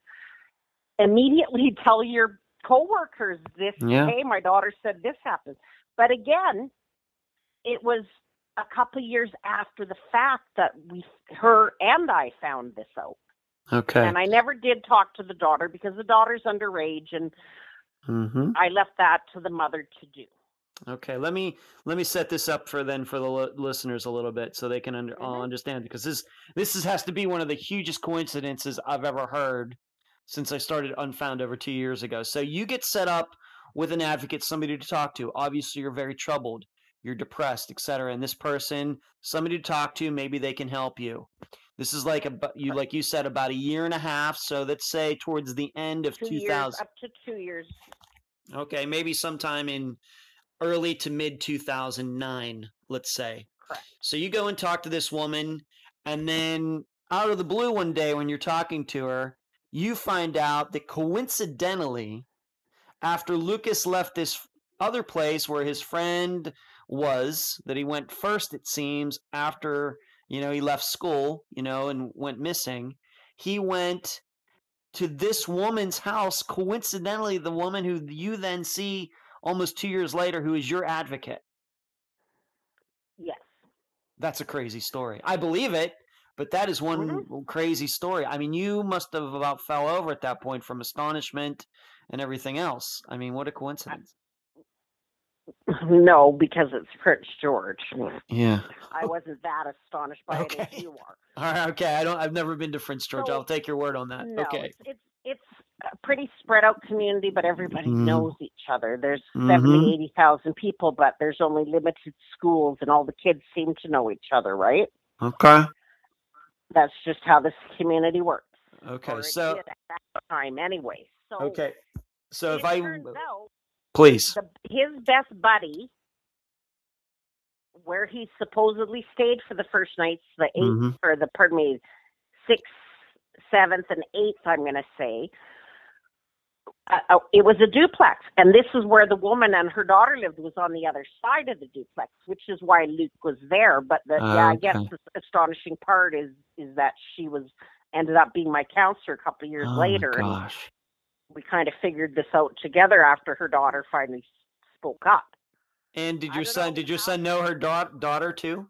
immediately tell your coworkers this? Hey, my daughter said this happened. But again, it was a couple years after the fact that her and I found this out. Okay. And I never did talk to the daughter because the daughter's underage, and I left that to the mother to do. Okay, let me set this up for the listeners a little bit so they can understand, because this has to be one of the hugest coincidences I've ever heard since I started Unfound over 2 years ago. So you get set up with an advocate, somebody to talk to. Obviously, you're very troubled, you're depressed, etc. And this person, somebody to talk to, maybe they can help you. This is like you said, about a year and a half. So let's say towards the end of 2000, up to 2 years. Okay, maybe sometime in early to mid 2009, let's say. Correct. So you go and talk to this woman, and then out of the blue one day when you're talking to her, you find out that coincidentally, after Lucas left this other place where his friend was, that he went first, it seems, after, he left school, and went missing, he went to this woman's house, coincidentally, the woman who you then see almost 2 years later, who is your advocate. Yes. That's a crazy story. I believe it, but that is one crazy story. I mean, you must have about fell over at that point from astonishment and everything else. I mean, what a coincidence. No, because it's Prince George. Yeah. I wasn't that astonished by it as you are. All right, okay. I've never been to Prince George. So, I'll take your word on that. No, okay. It's a pretty spread out community, but everybody knows each other. There's 70, 80,000 people, but there's only limited schools, and all the kids seem to know each other, right? Okay. That's just how this community works. Okay, so at that time, anyway. So okay, so if turns out, please, his best buddy, where he supposedly stayed for the first nights, the 8th or the 6th, 7th, and 8th, I'm going to say. It was a duplex, and this is where the woman and her daughter lived, was on the other side of the duplex, which is why Luke was there. But I guess the astonishing part is that she ended up being my counselor a couple of years later. Gosh. And we kind of figured this out together after her daughter finally spoke up. And did your son know her daughter too?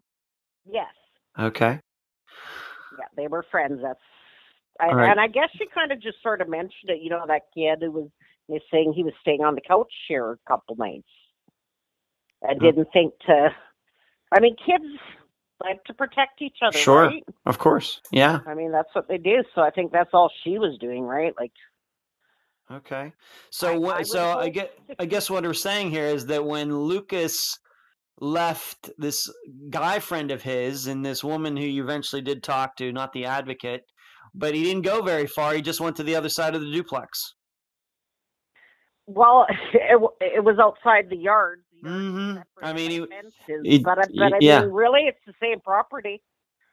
Yes. Okay. Yeah, they were friends. And I guess she kind of just sort of mentioned it. That kid who was missing, he was staying on the couch here a couple nights. I didn't think to. I mean, kids like to protect each other, sure, right? Of course, yeah. I mean, that's what they do. So I think that's all she was doing, right? Like. Okay. So I guess what we're saying here is that when Lucas left this guy friend of his and this woman who you eventually did talk to, not the advocate, but he didn't go very far. He just went to the other side of the duplex. Well, it was outside the yard. I mean, but I mean, really, it's the same property.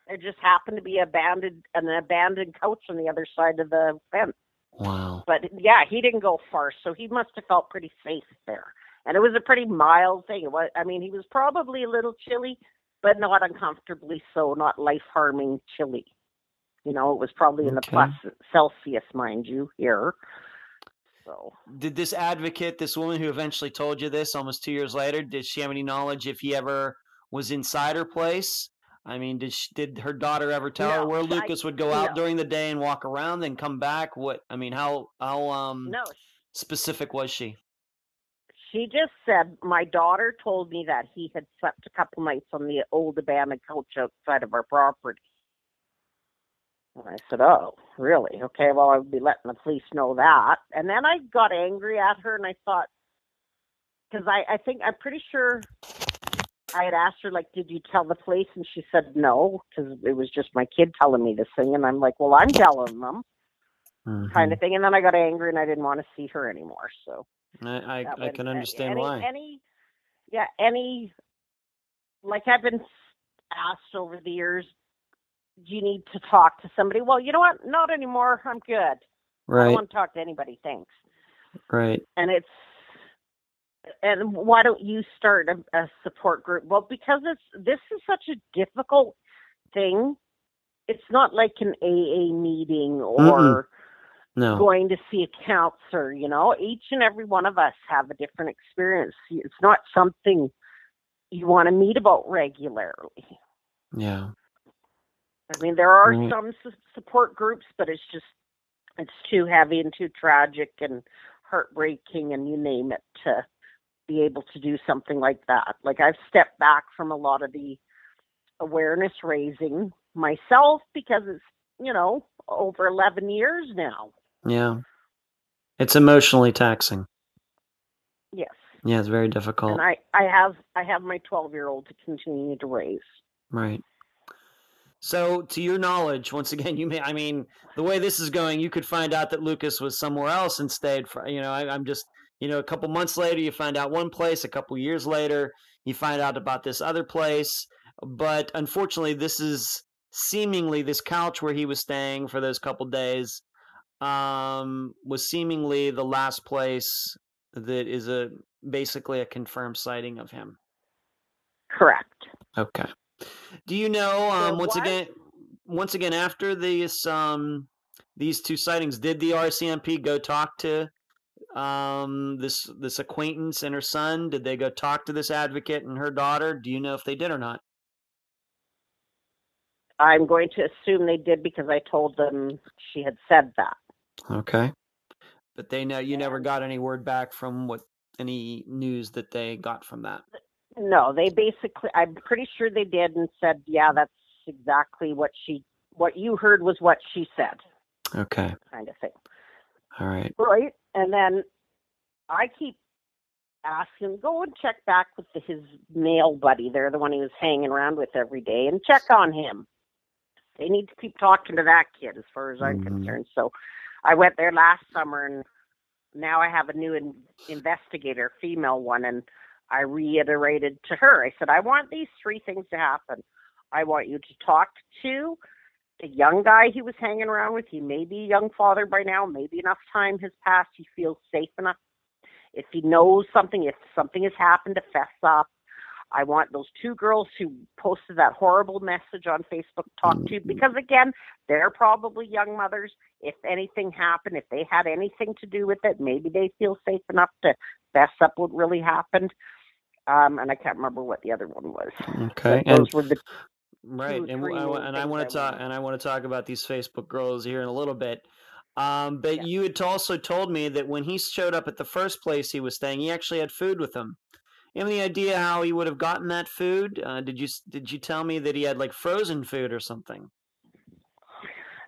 There just happened to be an abandoned couch on the other side of the fence. Wow. But yeah, he didn't go far, so he must have felt pretty safe there. And it was a pretty mild thing. I mean, he was probably a little chilly, but not uncomfortably so, not life-harming chilly. It was probably in the plus Celsius, mind you, here. So, did this advocate, this woman who eventually told you this almost 2 years later, did she have any knowledge if he ever was inside her place? I mean, did her daughter ever tell her where Lucas would go out during the day and walk around, then come back? How specific was she? She just said, my daughter told me that he had slept a couple nights on the old abandoned couch outside of our property. And I said, oh, really? Okay, well, I would be letting the police know that. And then I got angry at her, and I thought, because I'm pretty sure I had asked her, like, did you tell the police? And she said no, because it was just my kid telling me this thing. And I'm like, well, I'm telling them, kind of thing. And then I got angry, and I didn't want to see her anymore. So I can understand why. Like I've been asked over the years, do you need to talk to somebody? Well, you know what? Not anymore. I'm good. Right. I don't want to talk to anybody. Thanks. Right. And why don't you start a support group? Well, because this is such a difficult thing. It's not like an AA meeting or going to see a counselor. Each and every one of us have a different experience. It's not something you want to meet about regularly. Yeah. I mean, there are Right. some support groups, but it's too heavy and too tragic and heartbreaking and you name it to be able to do something like that. Like, I've stepped back from a lot of the awareness raising myself because it's, over 11 years now. Yeah. It's emotionally taxing. Yes. Yeah, it's very difficult. And I have my 12-year-old to continue to raise. Right. So, to your knowledge, once again, the way this is going, you could find out that Lucas was somewhere else and stayed for, I'm just, a couple months later, you find out one place, a couple years later, you find out about this other place. But unfortunately, this couch where he was staying for those couple days, was seemingly the last place that is basically a confirmed sighting of him. Correct. Okay. Do you know, There once again, after these two sightings, did the RCMP go talk to this acquaintance and her son? Did they go talk to this advocate and her daughter? Do you know if they did or not? I'm going to assume they did because I told them she had said that. Okay. But they know you never got any word back from any news that they got from that. No, they basically, I'm pretty sure they did and said, yeah, that's exactly what you heard was what she said. Okay. Kind of thing. All right. Right. And then I keep asking, go and check back with his male buddy. They're the one he was hanging around with every day, and check on him. They need to keep talking to that kid as far as I'm concerned. So I went there last summer, and now I have a new investigator, female one, and I reiterated to her. I said, I want these 3 things to happen. I want you to talk to the young guy he was hanging around with. He may be a young father by now. Maybe enough time has passed. He feels safe enough. If he knows something, if something has happened, to fess up. I want those 2 girls who posted that horrible message on Facebook talk to, because again, they're probably young mothers. If anything happened, if they had anything to do with it, maybe they feel safe enough to fess up what really happened. And I can't remember what the other one was. Okay. But those were the right. And I want to talk about these Facebook girls here in a little bit. But you had also told me that when he showed up at the first place he was staying, he actually had food with him. You have any idea how he would have gotten that food? Did you tell me that he had like frozen food or something?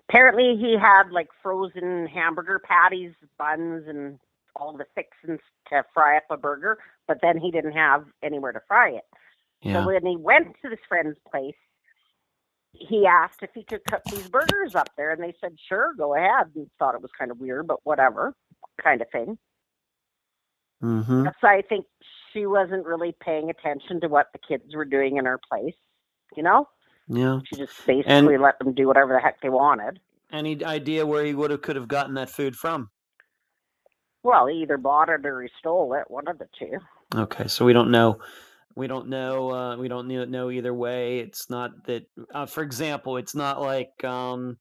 Apparently he had like frozen hamburger patties, buns, and all the fixings to fry up a burger, but then he didn't have anywhere to fry it. Yeah. So when he went to this friend's place, he asked if he could cook these burgers up there, and they said, sure, go ahead. And thought it was kind of weird, but whatever, kind of thing. Mm-hmm. So I think she wasn't really paying attention to what the kids were doing in her place, Yeah. She just basically let them do whatever the heck they wanted. Any idea where he could have gotten that food from? Well, he either bought it or he stole it, one of the 2. Okay, so we don't know. We don't know either way. It's not that, for example, it's not like the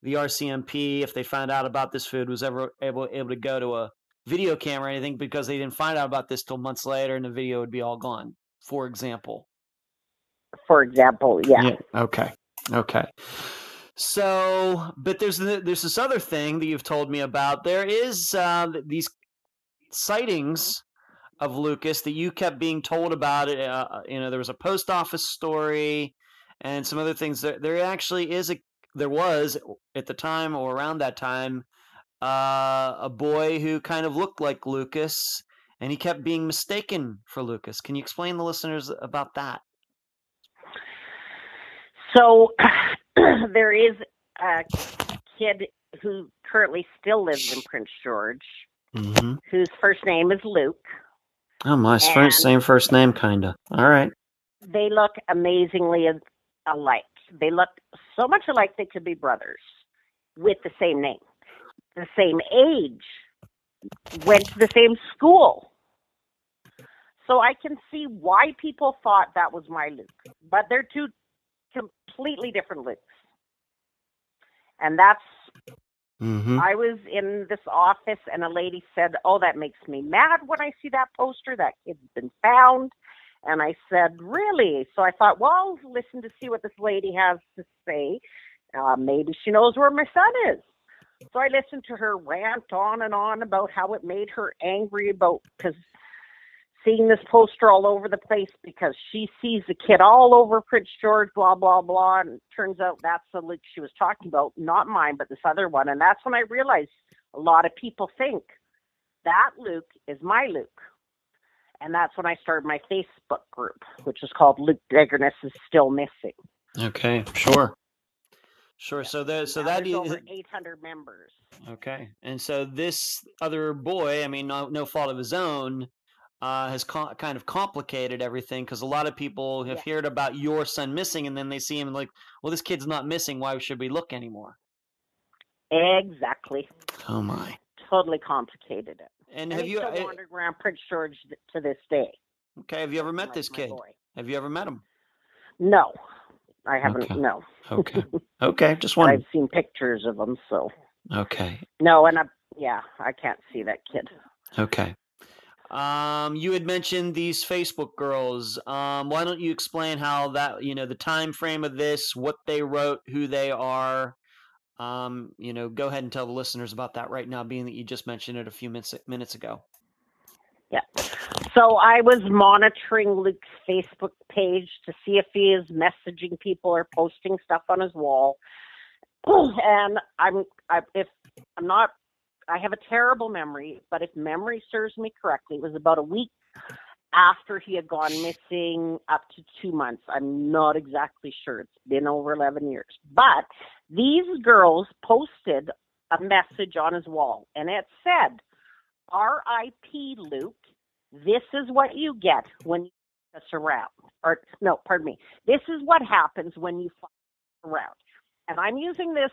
RCMP, if they found out about this food, was ever able to go to a video camera or anything, because they didn't find out about this till months later and the video would be all gone, for example. Yeah. Okay. So, but there's this other thing that you've told me about. There is these sightings of Lucas that you kept being told about. There was a post office story and some other things. There actually there was at the time or around that time a boy who kind of looked like Lucas, and he kept being mistaken for Lucas. Can you explain to the listeners about that? So there is a kid who currently still lives in Prince George, whose first name is Luke. Oh, my same first name, kind of. All right. They look amazingly alike. They look so much alike they could be brothers with the same name, the same age, went to the same school. So I can see why people thought that was my Luke. But they're 2 completely different Lukes. And that's, I was in this office and a lady said, oh, that makes me mad when I see that poster. That kid's been found. And I said, really? So I thought, well, I'll listen to see what this lady has to say. Maybe she knows where my son is. So I listened to her rant on and on about how it made her angry about because seeing this poster all over the place because she sees the kid all over Prince George, blah, blah, blah. And it turns out that's the Luke she was talking about, not mine, but this other one. And that's when I realized a lot of people think that Luke is my Luke. And that's when I started my Facebook group, which is called Luke Degerness is Still Missing. Okay, sure. Sure. Yeah. There's over 800 members. Okay. And so this other boy, I mean, no fault of his own, has kind of complicated everything because a lot of people have heard about your son missing and then they see him like, well, this kid's not missing. Why should we look anymore? Exactly. Oh, my. Totally complicated it. And have you still wandered around Prince George to this day? Okay. Have you ever met this kid? Have you ever met him? No. I haven't, okay. No. Okay. Okay, just one. I've seen pictures of him, so. Okay. No, and I can't see that kid. Okay. You had mentioned these Facebook girls. Why don't you explain how that, the time frame of this, what they wrote, who they are? Go ahead and tell the listeners about that right now, being that you just mentioned it a few minutes ago. Yeah. So I was monitoring Luke's Facebook page to see if he is messaging people or posting stuff on his wall. And I have a terrible memory, but if memory serves me correctly, it was about a week after he had gone missing, up to 2 months. I'm not exactly sure. It's been over 11 years. But these girls posted a message on his wall, and it said, R.I.P. Luke, this is what you get when you follow us around. Or, no, pardon me. This is what happens when you follow us around. And I'm using this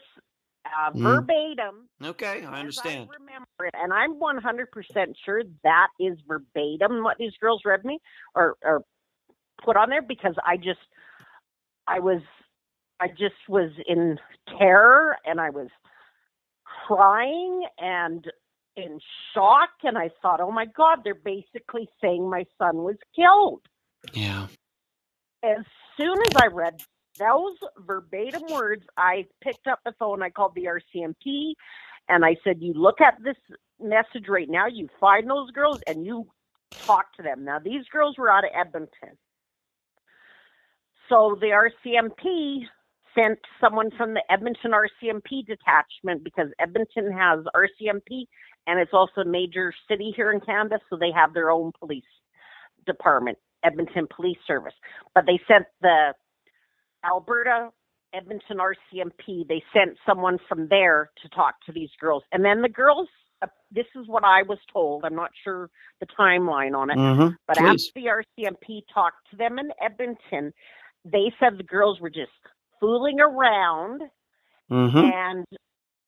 verbatim. Okay, I understand. I remember it, and I'm 100% sure that is verbatim what these girls read me or put on there because I just was in terror and I was crying and in shock, and I thought, oh my God, they're basically saying my son was killed. Yeah. As soon as I read those verbatim words, I picked up the phone, I called the RCMP, and I said, you look at this message right now, you find those girls, and you talk to them. Now, these girls were out of Edmonton. So the RCMP sent someone from the Edmonton RCMP detachment because Edmonton has RCMP, and it's also a major city here in Canada, so they have their own police department, Edmonton Police Service. But they sent the Alberta Edmonton RCMP, they sent someone from there to talk to these girls. And then the girls, this is what I was told, I'm not sure the timeline on it, but Please. after the RCMP talked to them in Edmonton, they said the girls were just fooling around and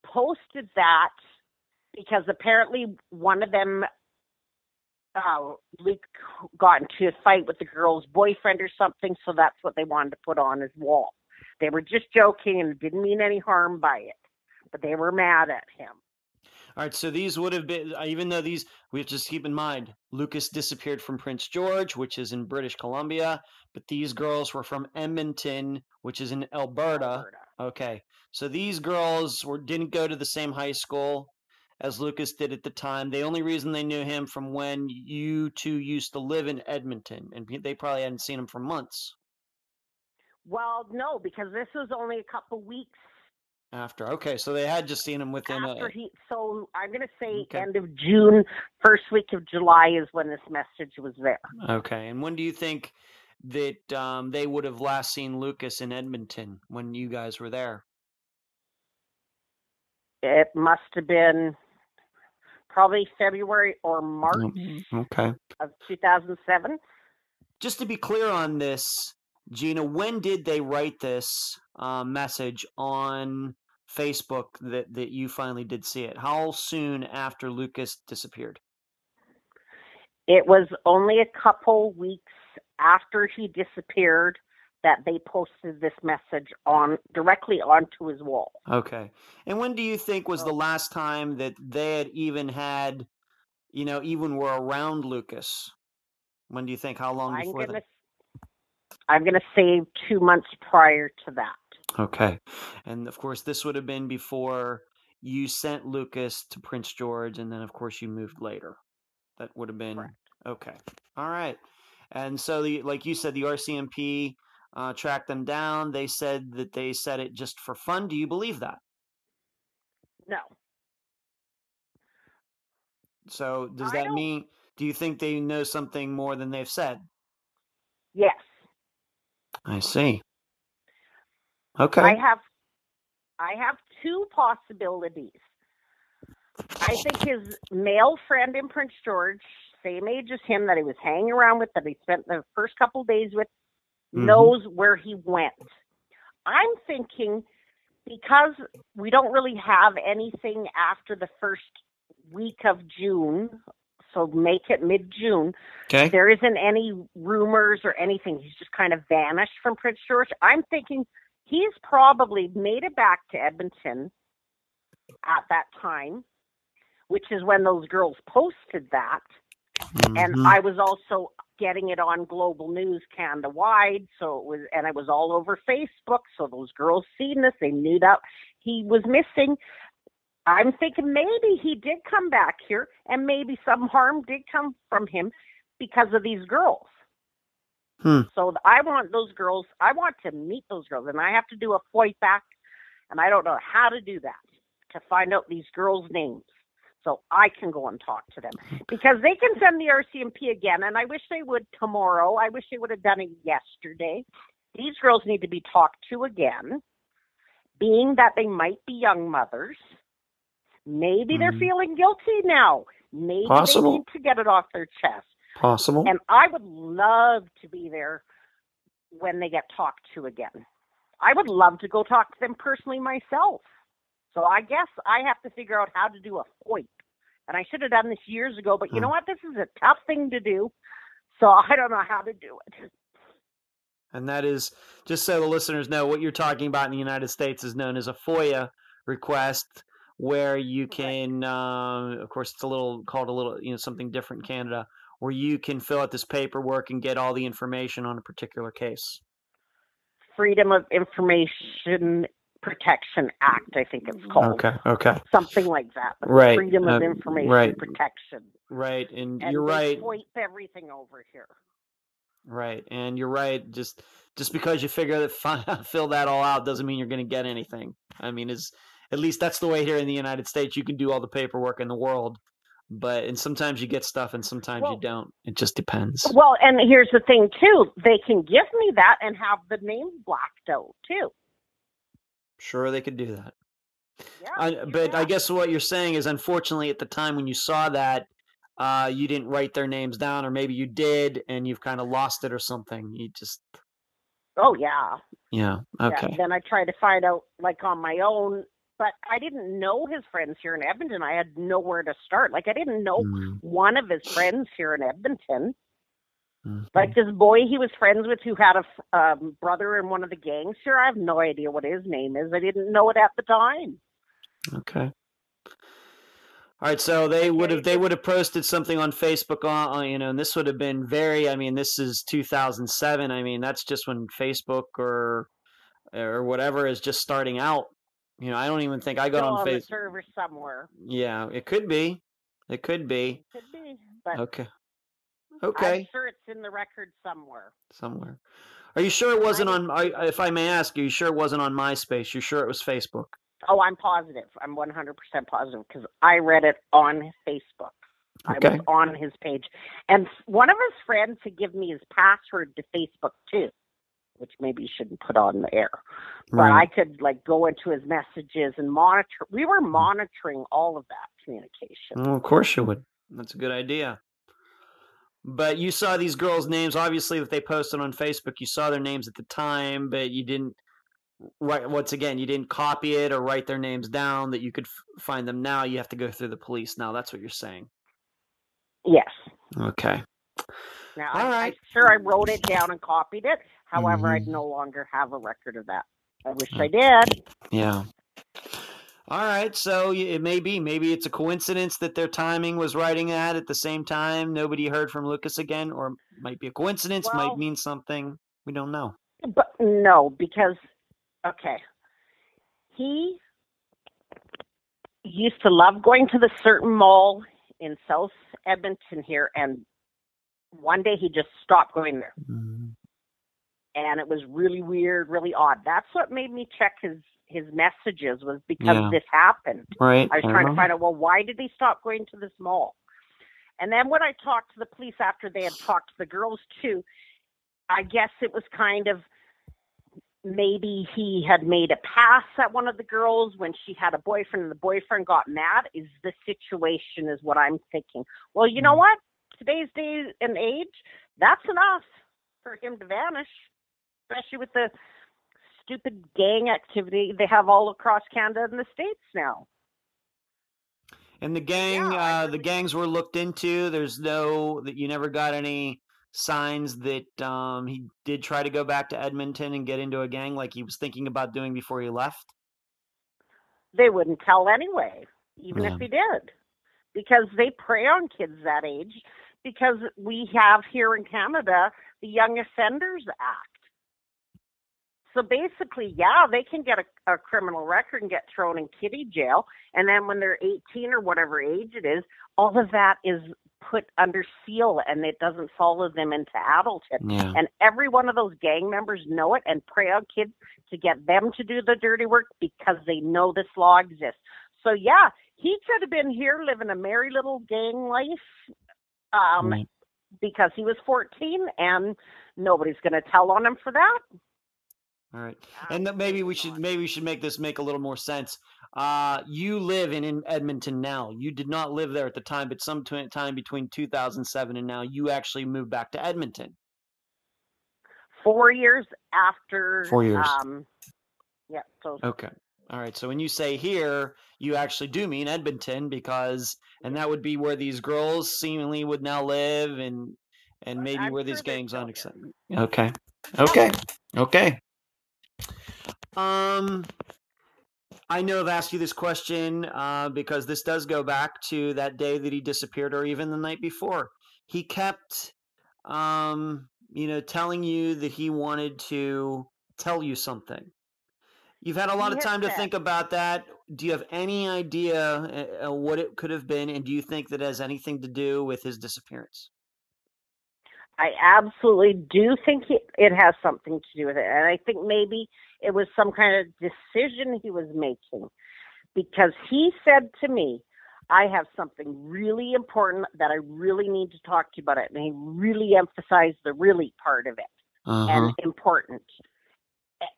posted that because apparently one of them, Luke, got into a fight with the girl's boyfriend or something, so that's what they wanted to put on his wall. They were just joking and didn't mean any harm by it, but they were mad at him. All right, so these would have been, even though these, we have to just keep in mind, Lucas disappeared from Prince George, which is in British Columbia, but these girls were from Edmonton, which is in Alberta. Okay, so these girls didn't go to the same high school as Lucas did at the time. The only reason they knew him from when you two used to live in Edmonton, and they probably hadn't seen him for months. Well, no, because this was only a couple weeks after. Okay, so they had just seen him within so I'm going to say end of June, first week of July is when this message was there. Okay, and when do you think that they would have last seen Lucas in Edmonton when you guys were there? It must have been probably February or March of 2007. Just to be clear on this, Gina, when did they write this message on Facebook that you finally did see it? How soon after Lucas disappeared? It was only a couple weeks after he disappeared that they posted this message directly onto his wall. Okay. And when do you think was the last time that they had even were around Lucas? When do you think? How long before that? I'm going to say 2 months prior to that. Okay. And of course, this would have been before you sent Lucas to Prince George, and then of course you moved later. That would have been Correct. okay. All right. And so, like you said, the RCMP tracked them down. They said that they said it just for fun. Do you believe that? No. So does that mean? Do you think they know something more than they've said? Yes. I see. Okay. I have two possibilities. I think his male friend in Prince George, same age as him, that he was hanging around with, that he spent the first couple of days with, knows where he went. I'm thinking because we don't really have anything after the first week of June, so make it mid-June. Okay. There isn't any rumors or anything. He's just kind of vanished from Prince George. I'm thinking he's probably made it back to Edmonton at that time, which is when those girls posted that. And I was also getting it on Global News Canada-wide, so it was all over Facebook, so those girls seen this. They knew that he was missing. I'm thinking maybe he did come back here, and maybe some harm did come from him because of these girls. So I want those girls, I want to meet those girls, and I have to do a FOIA back, and I don't know how to do that, to find out these girls' names so I can go and talk to them. Because they can send the RCMP again, and I wish they would tomorrow. I wish they would have done it yesterday. These girls need to be talked to again, being that they might be young mothers. Maybe they're feeling guilty now. Maybe they need to get it off their chest. Possible. And I would love to be there when they get talked to again. I would love to go talk to them personally myself. So I guess I have to figure out how to do a FOIP. And I should have done this years ago, but you know what? This is a tough thing to do. So I don't know how to do it. And that is, just so the listeners know, what you're talking about in the United States is known as a FOIA request, where you can, of course, it's called a little, something different in Canada, where you can fill out this paperwork and get all the information on a particular case. Freedom of Information Protection Act, I think it's called. Okay. Something like that. Right. Freedom of Information Protection. Right, and you're right. And they FOIP everything over here. Right, and you're right. Just because you fill that all out doesn't mean you're going to get anything. I mean, at least that's the way here in the United States. You can do all the paperwork in the world, and sometimes you get stuff and sometimes you don't. It just depends. Well, and here's the thing too. They can give me that and have the name blacked out too. Sure, they could do that. Yeah, but I guess what you're saying is, unfortunately, at the time when you saw that, you didn't write their names down, or maybe you did and you've kind of lost it or something. You just... Oh, yeah. Yeah, okay. Yeah. Then I tried to find out, like, on my own, but I didn't know his friends here in Edmonton. I had nowhere to start. Like, I didn't know one of his friends here in Edmonton. Like, this boy he was friends with who had a brother in one of the gangs here, I have no idea what his name is. I didn't know it at the time. Okay. All right, so they would have posted something on Facebook and this would have been this is 2007. I mean, that's just when Facebook or whatever is just starting out. I don't even think I got on Facebook. Server somewhere. Yeah, it could be. It could be, but okay. I'm sure it's in the record somewhere. Are you sure it wasn't on? If I may ask, are you sure it wasn't on MySpace? You sure it was Facebook? Oh, I'm positive. I'm 100% positive because I read it on Facebook. Okay. I was on his page. And one of his friends had given me his password to Facebook too, which maybe you shouldn't put on the air. But I could go into his messages and monitor. We were monitoring all of that communication. Well, of course you would. That's a good idea. But you saw these girls' names, obviously, that they posted on Facebook. You saw their names at the time, but you didn't... Right. Once again, you didn't copy it or write their names down that you could find them now. You have to go through the police now. That's what you're saying. Yes. Okay. Now, I'm sure I wrote it down and copied it. However, I no longer have a record of that. I wish I did. Yeah. All right. So maybe it's a coincidence that their timing was writing that at the same time. Nobody heard from Lucas again, or it might be a coincidence, might mean something. We don't know. But no, because, okay, he used to love going to the certain mall in South Edmonton here, and one day he just stopped going there. Mm-hmm. And it was really weird, really odd. That's what made me check his messages, was because this happened. Right. I was trying to find out, well, why did he stop going to this mall? And then when I talked to the police after they had talked to the girls too, I guess it was kind of, maybe he had made a pass at one of the girls when she had a boyfriend and the boyfriend got mad. Is the situation, is what I'm thinking. Well, you know what? Today's day and age, that's enough for him to vanish, especially with the stupid gang activity they have all across Canada and the States now. And the gang, the gangs were looked into. There's that you never got any signs that he did try to go back to Edmonton and get into a gang like he was thinking about doing before he left? They wouldn't tell anyway, even if he did, because they prey on kids that age, because we have here in Canada the Young Offenders Act. So basically, they can get a criminal record and get thrown in kiddie jail, and then when they're 18 or whatever age it is, all of that is put under seal, and it doesn't follow them into adulthood. Yeah. And every one of those gang members know it and prey on kids to get them to do the dirty work because they know this law exists. So he could have been here living a merry little gang life because he was 14, and nobody's going to tell on him for that. All right. And maybe we should make this make a little more sense. You live in Edmonton now. You did not live there at the time, but some time between 2007 and now, you actually moved back to Edmonton. 4 years after. 4 years. So. Okay. All right. So when you say here, you actually do mean Edmonton, and that would be where these girls seemingly would now live, and maybe where these gangs aren't accepted. Okay. I know I've asked you this question because this does go back to that day that he disappeared, or even the night before. He kept, telling you that he wanted to tell you something. You've had a lot of time to think about that. Do you have any idea what it could have been, and do you think that has anything to do with his disappearance? I absolutely do think it has something to do with it. And I think maybe it was some kind of decision he was making, because he said to me, I have something really important that I really need to talk to you about it. And he really emphasized the really part of it and important.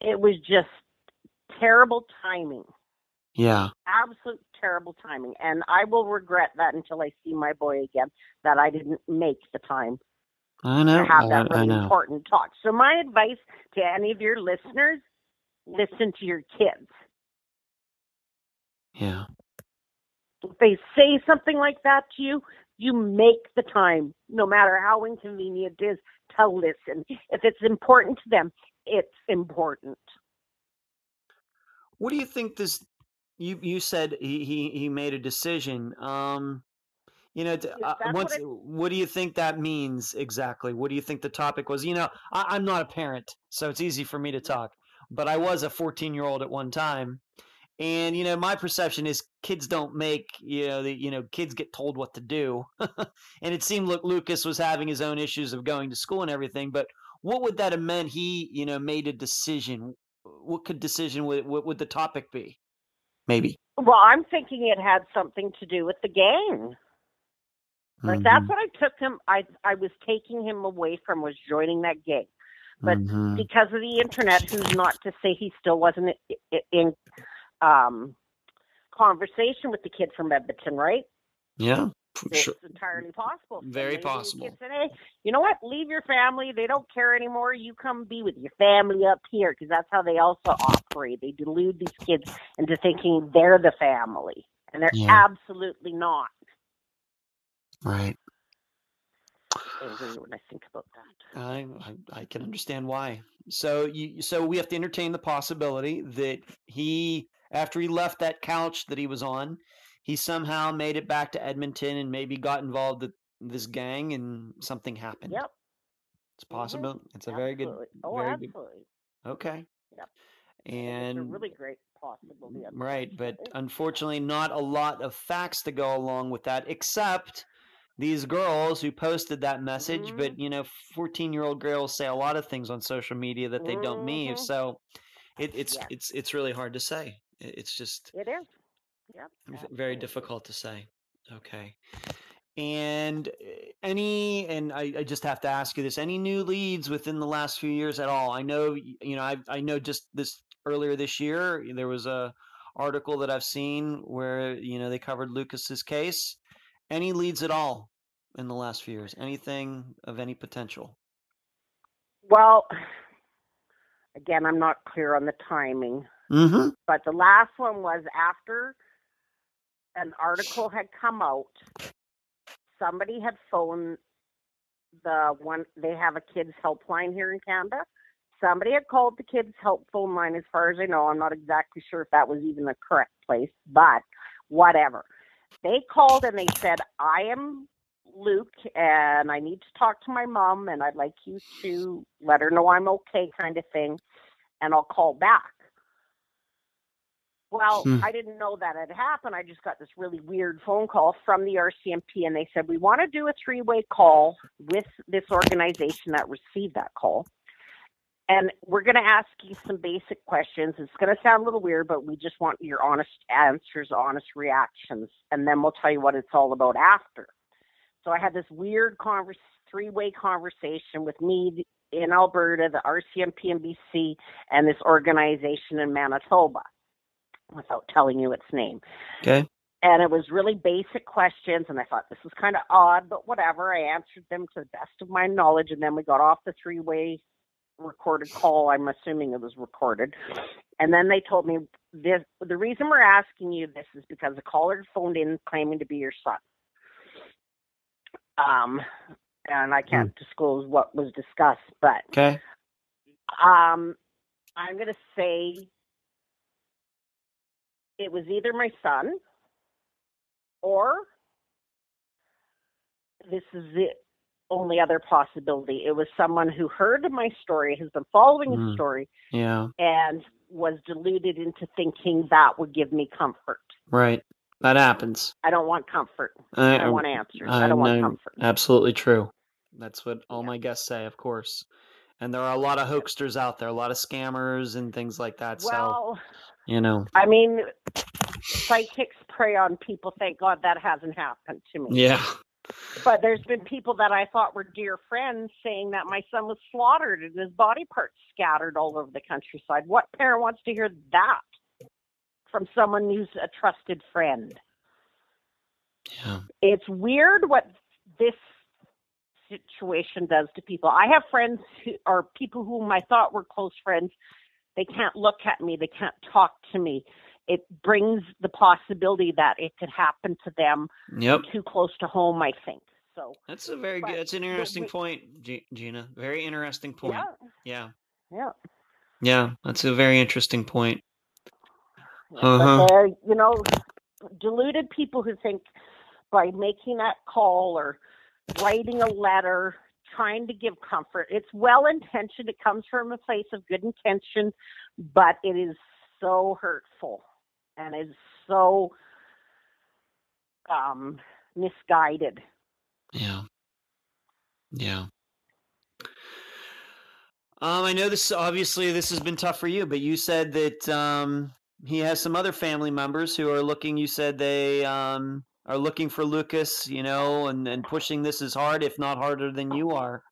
It was just terrible timing. Yeah. Absolute terrible timing. And I will regret that until I see my boy again, that I didn't make the time. I know. To have that really important talk. So my advice to any of your listeners, listen to your kids. Yeah. If they say something like that to you, you make the time, no matter how inconvenient it is, to listen. If it's important to them, it's important. What do you think this? You said he made a decision. What do you think that means exactly? What do you think the topic was? I'm not a parent, so it's easy for me to talk, but I was a 14-year-old at one time. And, my perception is kids don't make, kids get told what to do. And it seemed like Lucas was having his own issues of going to school and everything. But what would that have meant? He, made a decision. What would the topic be? Maybe. Well, I'm thinking it had something to do with the gang. Like, that's what I took him. I was taking him away from, was joining that gang. But because of the internet, who's not to say he still wasn't in conversation with the kid from Edmonton, right? Yeah, it's entirely possible. Very possible. The kid said, hey, you know what? Leave your family. They don't care anymore. You come be with your family up here, because that's how they also operate. They delude these kids into thinking they're the family, and they're absolutely not. Right. When I think about that, I can understand why. So we have to entertain the possibility that he, after he left that couch that he was on, he somehow made it back to Edmonton and maybe got involved with this gang and something happened. Yep. It's possible. It's a very good, Absolutely. Oh, very good. absolutely. Okay. Yep. I think it's a And really great possibility, right, but unfortunately. unfortunately, not a lot of facts to go along with that, except these girls who posted that message. Mm-hmm. But 14-year-old girls say a lot of things on social media that they don't mean. Mm-hmm. So it's Yes, it's it's really hard to say. It's just it is. Yep, very absolutely. difficult to say. Okay. And and I just have to ask you this: any new leads within the last few years at all? I know, I know just this earlier this year there was a article that I've seen where they covered Lucas's case. Any leads at all in the last few years? Anything of any potential? Well, again, I'm not clear on the timing, Mm-hmm. but the last one was after an article had come out. Somebody had phoned the one, they have a kids helpline here in Canada. Somebody had called the kids help phone line. As far as I know, I'm not exactly sure if that was even the correct place, but whatever. They called and they said, I am Luke and I need to talk to my mom and I'd like you to let her know I'm okay, kind of thing, and I'll call back. Well, I didn't know that had happened. I just got this really weird phone call from the RCMP, and they said, we want to do a 3-way call with this organization that received that call. And we're going to ask you some basic questions. It's going to sound a little weird, but we just want your honest answers, honest reactions, and then we'll tell you what it's all about after. So I had this weird 3-way conversation with me in Alberta, the RCMP in BC, and this organization in Manitoba, without telling you its name. Okay. And it was really basic questions, and I thought this was kind of odd, but whatever. I answered them to the best of my knowledge, and then we got off the 3-way recorded call. I'm assuming it was recorded. And then they told me, the reason we're asking you this is because the caller phoned in claiming to be your son. And I can't disclose what was discussed, but Okay. I'm going to say it was either my son or this is the only other possibility. It was someone who heard my story, has been following the story, and was deluded into thinking that would give me comfort. Right. That happens. I don't want comfort. I want answers. I don't want comfort. Absolutely true. That's what all my guests say, of course. And there are a lot of hoaxsters out there, a lot of scammers and things like that. Well, so, I mean, psychics prey on people. Thank God that hasn't happened to me. Yeah. But there's been people that I thought were dear friends saying that my son was slaughtered and his body parts scattered all over the countryside. What parent wants to hear that from someone who's a trusted friend? Yeah. It's weird what this situation does to people. I have friends who are people whom I thought were close friends. They can't look at me. They can't talk to me. It brings the possibility that it could happen to them too close to home, I think. So that's a very good. That's an interesting point, Gina. Very interesting point. Yeah. That's a very interesting point. But they're, deluded people who think by making that call or writing a letter, trying to give comfort, it's well-intentioned. It comes from a place of good intention, but it is so hurtful and is so misguided. Yeah. I know this has been tough for you, but you said that he has some other family members who are looking. You said they are looking for Lucas, and pushing this as hard, if not harder than you are.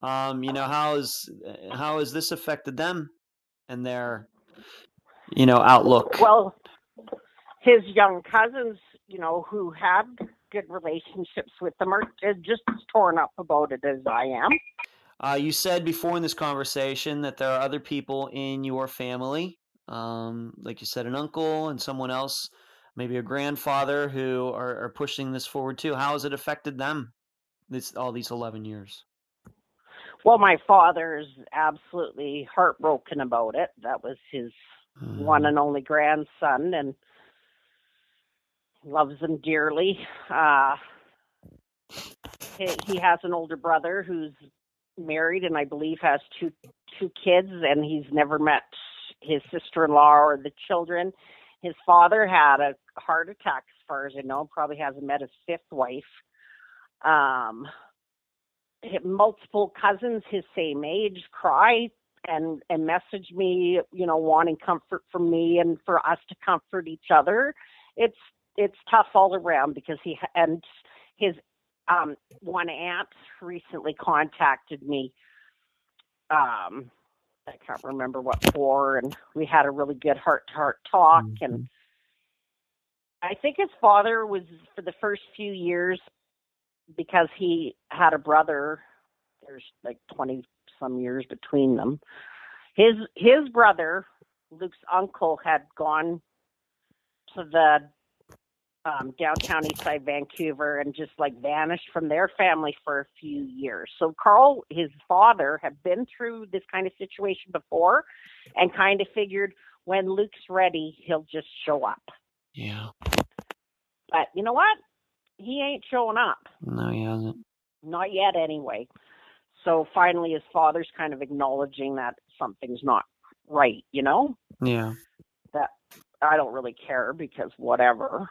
How has this affected them and their outlook? Well, his young cousins, who had good relationships with them are just as torn up about it as I am. You said before in this conversation that there are other people in your family, like you said, an uncle and someone else, maybe a grandfather, who are pushing this forward too. How has it affected them all these 11 years? Well, my father is absolutely heartbroken about it. That was his one and only grandson, and loves him dearly. He has an older brother who's married and I believe has two kids, and he's never met his sister-in-law or the children. His father had a heart attack, as far as I know. Probably hasn't met his fifth wife. Multiple cousins his same age cry and message me, wanting comfort from me and for us to comfort each other. It's tough all around because his one aunt recently contacted me. I can't remember what for, and we had a really good heart-to-heart talk. Mm-hmm. And I think his father was, for the first few years, because he had a brother, there's like 20-some years between them. His brother, Luke's uncle, had gone to the downtown Eastside Vancouver and just like vanished from their family for a few years. So Carl, his father, had been through this kind of situation before and kind of figured when Luke's ready, he'll just show up. Yeah. But you know what? He ain't showing up. No, he hasn't. Not yet, anyway. So finally, his father's kind of acknowledging that something's not right, Yeah. That I don't really care because whatever.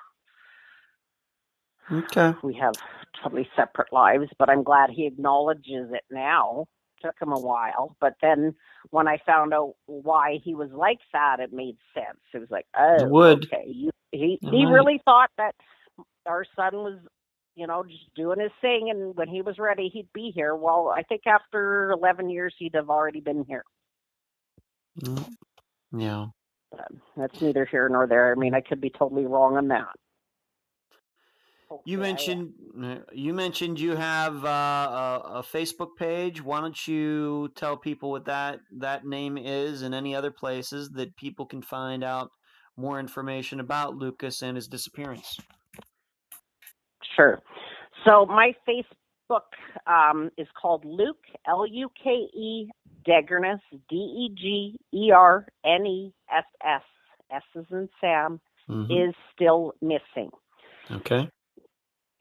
Okay. We have totally separate lives, but I'm glad he acknowledges it now. Took him a while, but then when I found out why he was like that, it made sense. It was like, oh, okay. He really thought that our son was, just doing his thing, and when he was ready, he'd be here. Well, I think after 11 years, he'd have already been here. Yeah. That's neither here nor there. I mean, I could be totally wrong on that. You mentioned you have a Facebook page. Why don't you tell people what that name is and any other places that people can find out more information about Lucas and his disappearance? Sure. So my Facebook is called Luke, Luke, Degerness, Degernes, S as in Sam, is still missing. Okay.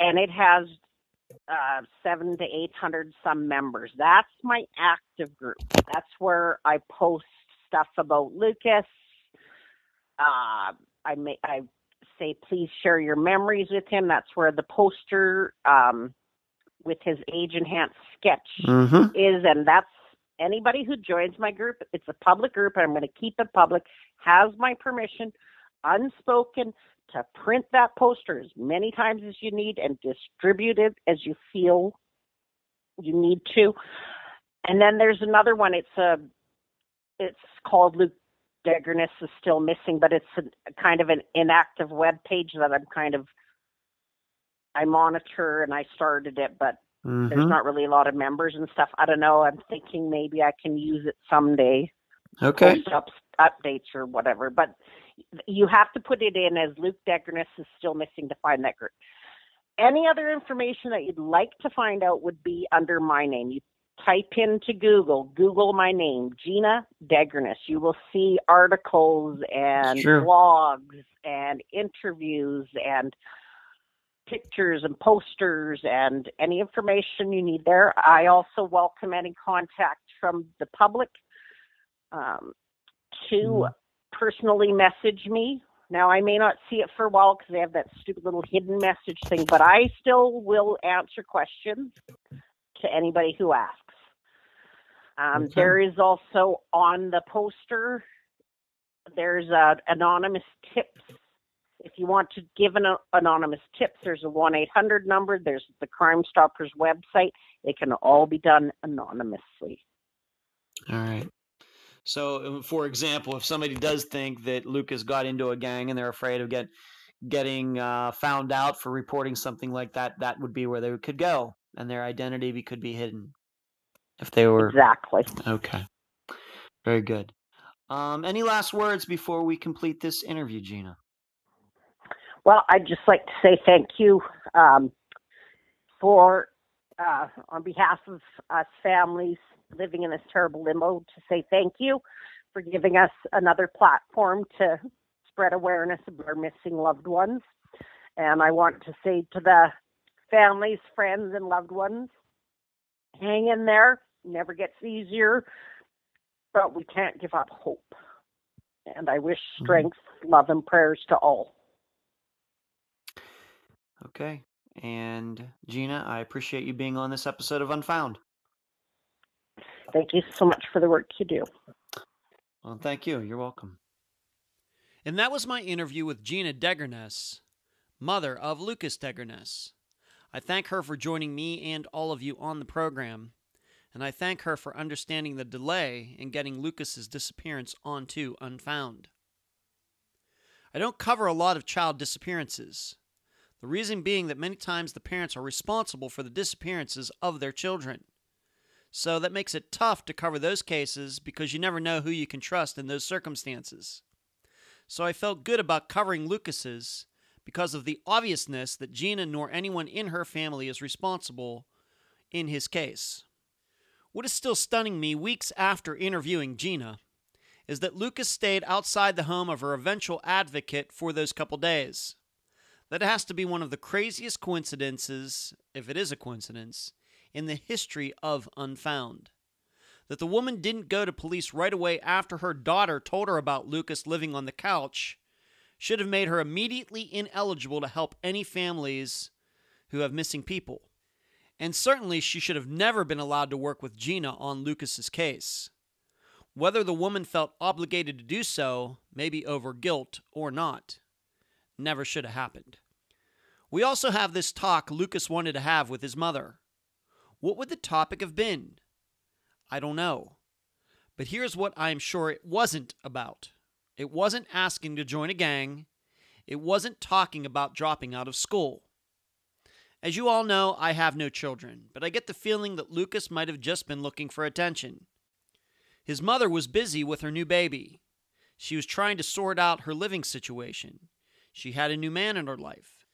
And it has 700 to 800 some members. That's my active group. That's where I post stuff about Lucas. I say, please share your memories with him. That's where the poster with his age-enhanced sketch is. And that's anybody who joins my group. It's a public group, and I'm going to keep it public, has my permission, unspoken, to print that poster as many times as you need and distribute it as you feel you need to. And then there's another one. It's called Luke Degerness is still missing, but it's a kind of an inactive web page that I monitor, and I started it, but there's not really a lot of members and stuff. I don't know. I'm thinking maybe I can use it someday. Okay. Post updates or whatever, but you have to put it in as Luke Degerness is still missing to find that group. Any other information that you'd like to find out would be under my name. You type into Google my name, Gina Degerness. You will see articles and blogs and interviews and pictures and posters and any information you need there. I also welcome any contact from the public to personally message me. Now, I may not see it for a while because they have that stupid little hidden message thing, but I still will answer questions to anybody who asks. There is also on the poster, there's anonymous tips. If you want to give an anonymous tips, there's a 1-800 number. There's the Crime Stoppers website. It can all be done anonymously. All right. So, for example, if somebody does think that Lucas got into a gang and they're afraid of getting found out for reporting something like that, that would be where they could go, and their identity could be hidden. If they were exactly. Okay. Very good. Any last words before we complete this interview, Gina? Well, I'd just like to say thank you for, on behalf of us families living in this terrible limbo, to say thank you for giving us another platform to spread awareness of our missing loved ones. And I want to say to the families, friends, and loved ones, hang in there. never gets easier, but we can't give up hope. And I wish strength, love, and prayers to all. Okay. And Gina, I appreciate you being on this episode of Unfound. Thank you so much for the work you do. Well, thank you. You're welcome. And that was my interview with Gina Degerness, mother of Lucas Degerness. I thank her for joining me and all of you on the program, and I thank her for understanding the delay in getting Lucas's disappearance onto Unfound. I don't cover a lot of child disappearances, the reason being that many times the parents are responsible for the disappearances of their children. So that makes it tough to cover those cases because you never know who you can trust in those circumstances. So I felt good about covering Lucas's because of the obviousness that Gina nor anyone in her family is responsible in his case. What is still stunning me weeks after interviewing Gina is that Lucas stayed outside the home of her eventual advocate for those couple days. That has to be one of the craziest coincidences, if it is a coincidence, in the history of Unfound. That the woman didn't go to police right away after her daughter told her about Lucas living on the couch should have made her immediately ineligible to help any families who have missing people. And certainly she should have never been allowed to work with Gina on Lucas's case. Whether the woman felt obligated to do so, maybe over guilt or not, never should have happened. We also have this talk Lucas wanted to have with his mother. What would the topic have been? I don't know. But here's what I am sure it wasn't about. It wasn't asking to join a gang. It wasn't talking about dropping out of school. As you all know, I have no children, but I get the feeling that Lucas might have just been looking for attention. His mother was busy with her new baby. She was trying to sort out her living situation. She had a new man in her life.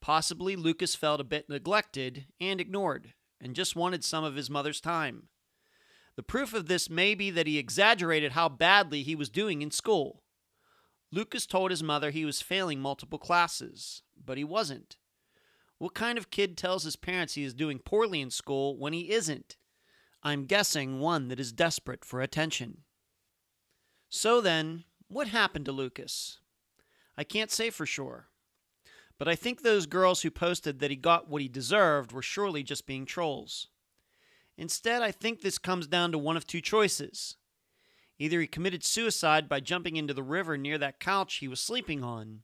Possibly Lucas felt a bit neglected and ignored, and just wanted some of his mother's time. The proof of this may be that he exaggerated how badly he was doing in school. Lucas told his mother he was failing multiple classes, but he wasn't. What kind of kid tells his parents he is doing poorly in school when he isn't? I'm guessing one that is desperate for attention. So then, what happened to Lucas? I can't say for sure. But I think those girls who posted that he got what he deserved were surely just being trolls. Instead, I think this comes down to one of two choices. Either he committed suicide by jumping into the river near that couch he was sleeping on,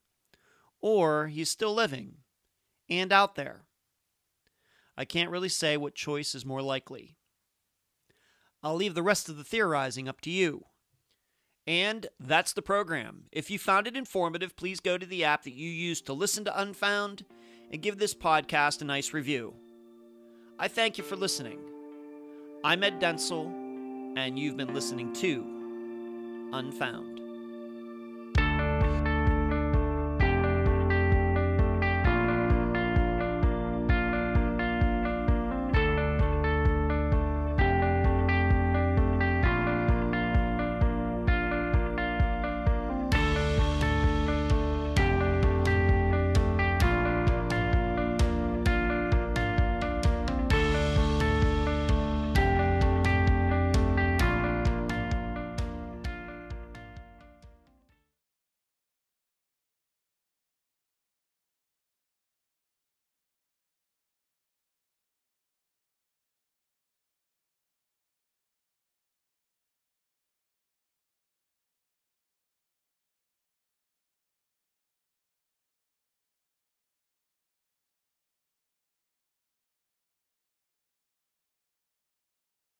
or he's still living and out there. I can't really say what choice is more likely. I'll leave the rest of the theorizing up to you. And that's the program. If you found it informative, please go to the app that you use to listen to Unfound and give this podcast a nice review. I thank you for listening. I'm Ed Densel, and you've been listening to Unfound.